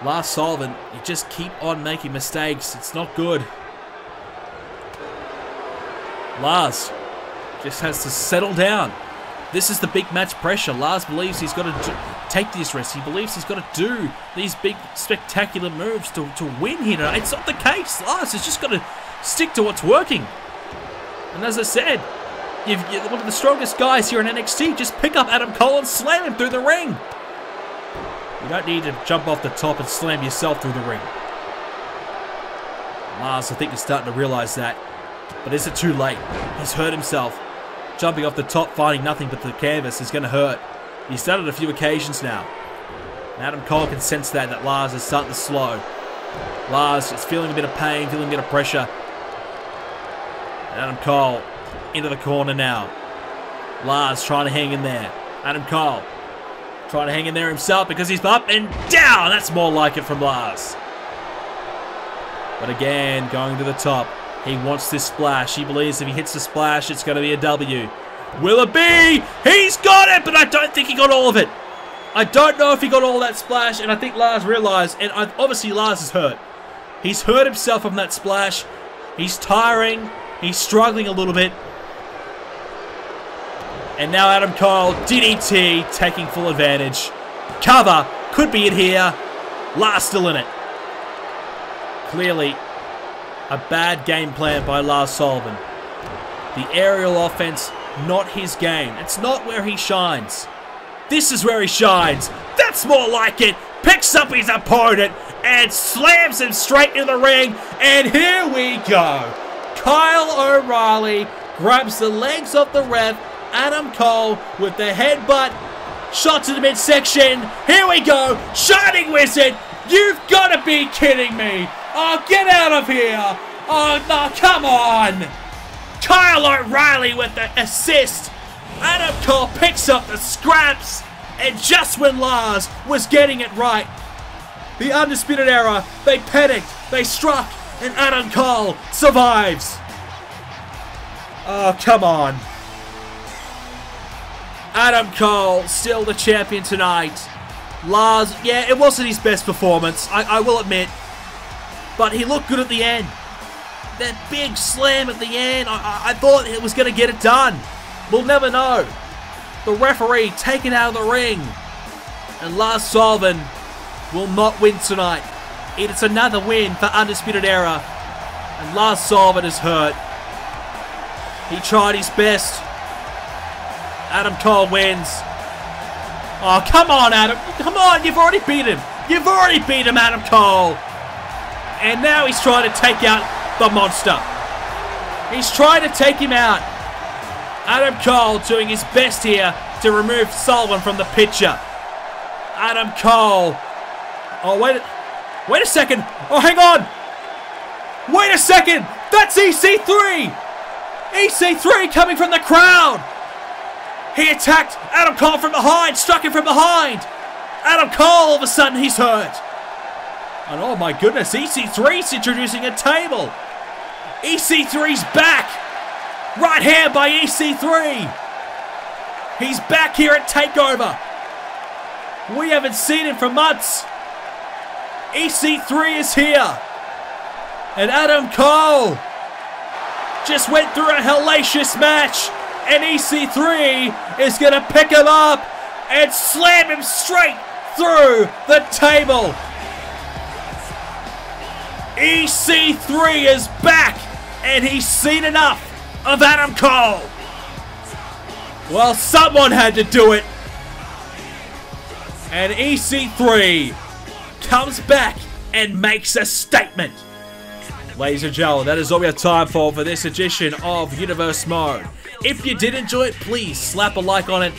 Lars Sullivan, you just keep on making mistakes. It's not good. Lars just has to settle down. This is the big match pressure. Lars believes he's got to take this risk. He believes he's got to do these big, spectacular moves to win here tonight. It's not the case. Lars has just got to stick to what's working. And as I said, you're one of the strongest guys here in NXT. Just pick up Adam Cole and slam him through the ring. You don't need to jump off the top and slam yourself through the ring. Lars, I think, is starting to realize that. But is it too late? He's hurt himself. Jumping off the top, finding nothing but the canvas is going to hurt. He's done it a few occasions now. And Adam Cole can sense that Lars is starting to slow. Lars is feeling a bit of pain, feeling a bit of pressure. And Adam Cole into the corner now. Lars trying to hang in there. Adam Cole trying to hang in there himself because he's up and down. That's more like it from Lars. But again, going to the top. He wants this splash. He believes if he hits the splash, it's going to be a W. Will it be? He's got it, but I don't think he got all of it. I don't know if he got all that splash, and I think Lars realized, and obviously Lars is hurt. He's hurt himself from that splash. He's tiring. He's struggling a little bit. And now Adam Cole, DDT, taking full advantage. Cover, could be it here. Lars still in it. Clearly, a bad game plan by Lars Sullivan. The aerial offense, not his game. It's not where he shines. This is where he shines. That's more like it. Picks up his opponent and slams him straight in the ring. And here we go. Kyle O'Reilly grabs the legs of the ref. Adam Cole with the headbutt. Shot to the midsection. Here we go. Shining Wizard. You've got to be kidding me. Oh, get out of here. Oh, no, come on. Kyle O'Reilly with the assist. Adam Cole picks up the scraps. And just when Lars was getting it right, the Undisputed Era, they panicked, they struck, and Adam Cole survives. Oh, come on. Adam Cole, still the champion tonight. Lars, yeah, it wasn't his best performance, I will admit. But he looked good at the end. That big slam at the end, I thought it was going to get it done. We'll never know. The referee taken out of the ring. And Lars Sullivan will not win tonight. It's another win for Undisputed Era. And Lars Sullivan is hurt. He tried his best. Adam Cole wins. Oh, come on, Adam. Come on, you've already beat him. You've already beat him, Adam Cole. And now he's trying to take out the monster. He's trying to take him out. Adam Cole doing his best here to remove Sullivan from the picture. Adam Cole. Oh, wait a second. Oh, hang on. Wait a second. That's EC3. EC3 coming from the crowd. He attacked Adam Cole from behind, struck him from behind. Adam Cole, all of a sudden, he's hurt. And oh my goodness, EC3's introducing a table. EC3's back. Right hand by EC3. He's back here at TakeOver. We haven't seen him for months. EC3 is here. And Adam Cole just went through a hellacious match. And EC3 is going to pick him up and slam him straight through the table. EC3 is back, and he's seen enough of Adam Cole. Well, someone had to do it. And EC3 comes back and makes a statement. Ladies and gentlemen, that is all we have time for this edition of Universe Mode. If you did enjoy it, please slap a like on it.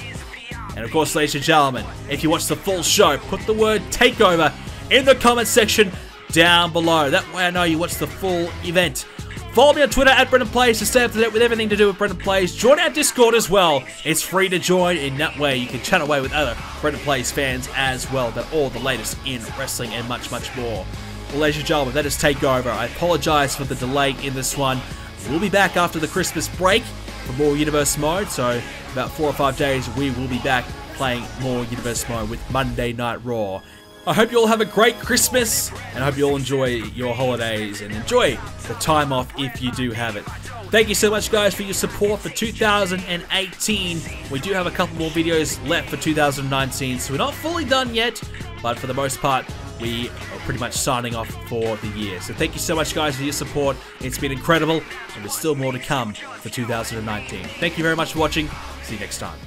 And of course, ladies and gentlemen, if you watch the full show, put the word TakeOver in the comment section down below. That way I know you watched the full event. Follow me on Twitter at BrendenPlayz to stay up to date with everything to do with BrendenPlayz. Join our Discord as well. It's free to join. In that way, you can chat away with other BrendenPlayz fans as well about all the latest in wrestling and much, much more. Well, ladies and gentlemen, that is TakeOver. I apologize for the delay in this one. We'll be back after the Christmas break for more Universe Mode. So, about 4 or 5 days, we will be back playing more Universe Mode with Monday Night Raw. I hope you all have a great Christmas, and I hope you all enjoy your holidays and enjoy the time off if you do have it. Thank you so much, guys, for your support for 2018. We do have a couple more videos left for 2019, so we're not fully done yet, but for the most part, we are pretty much signing off for the year. So thank you so much, guys, for your support. It's been incredible, and there's still more to come for 2019. Thank you very much for watching. See you next time.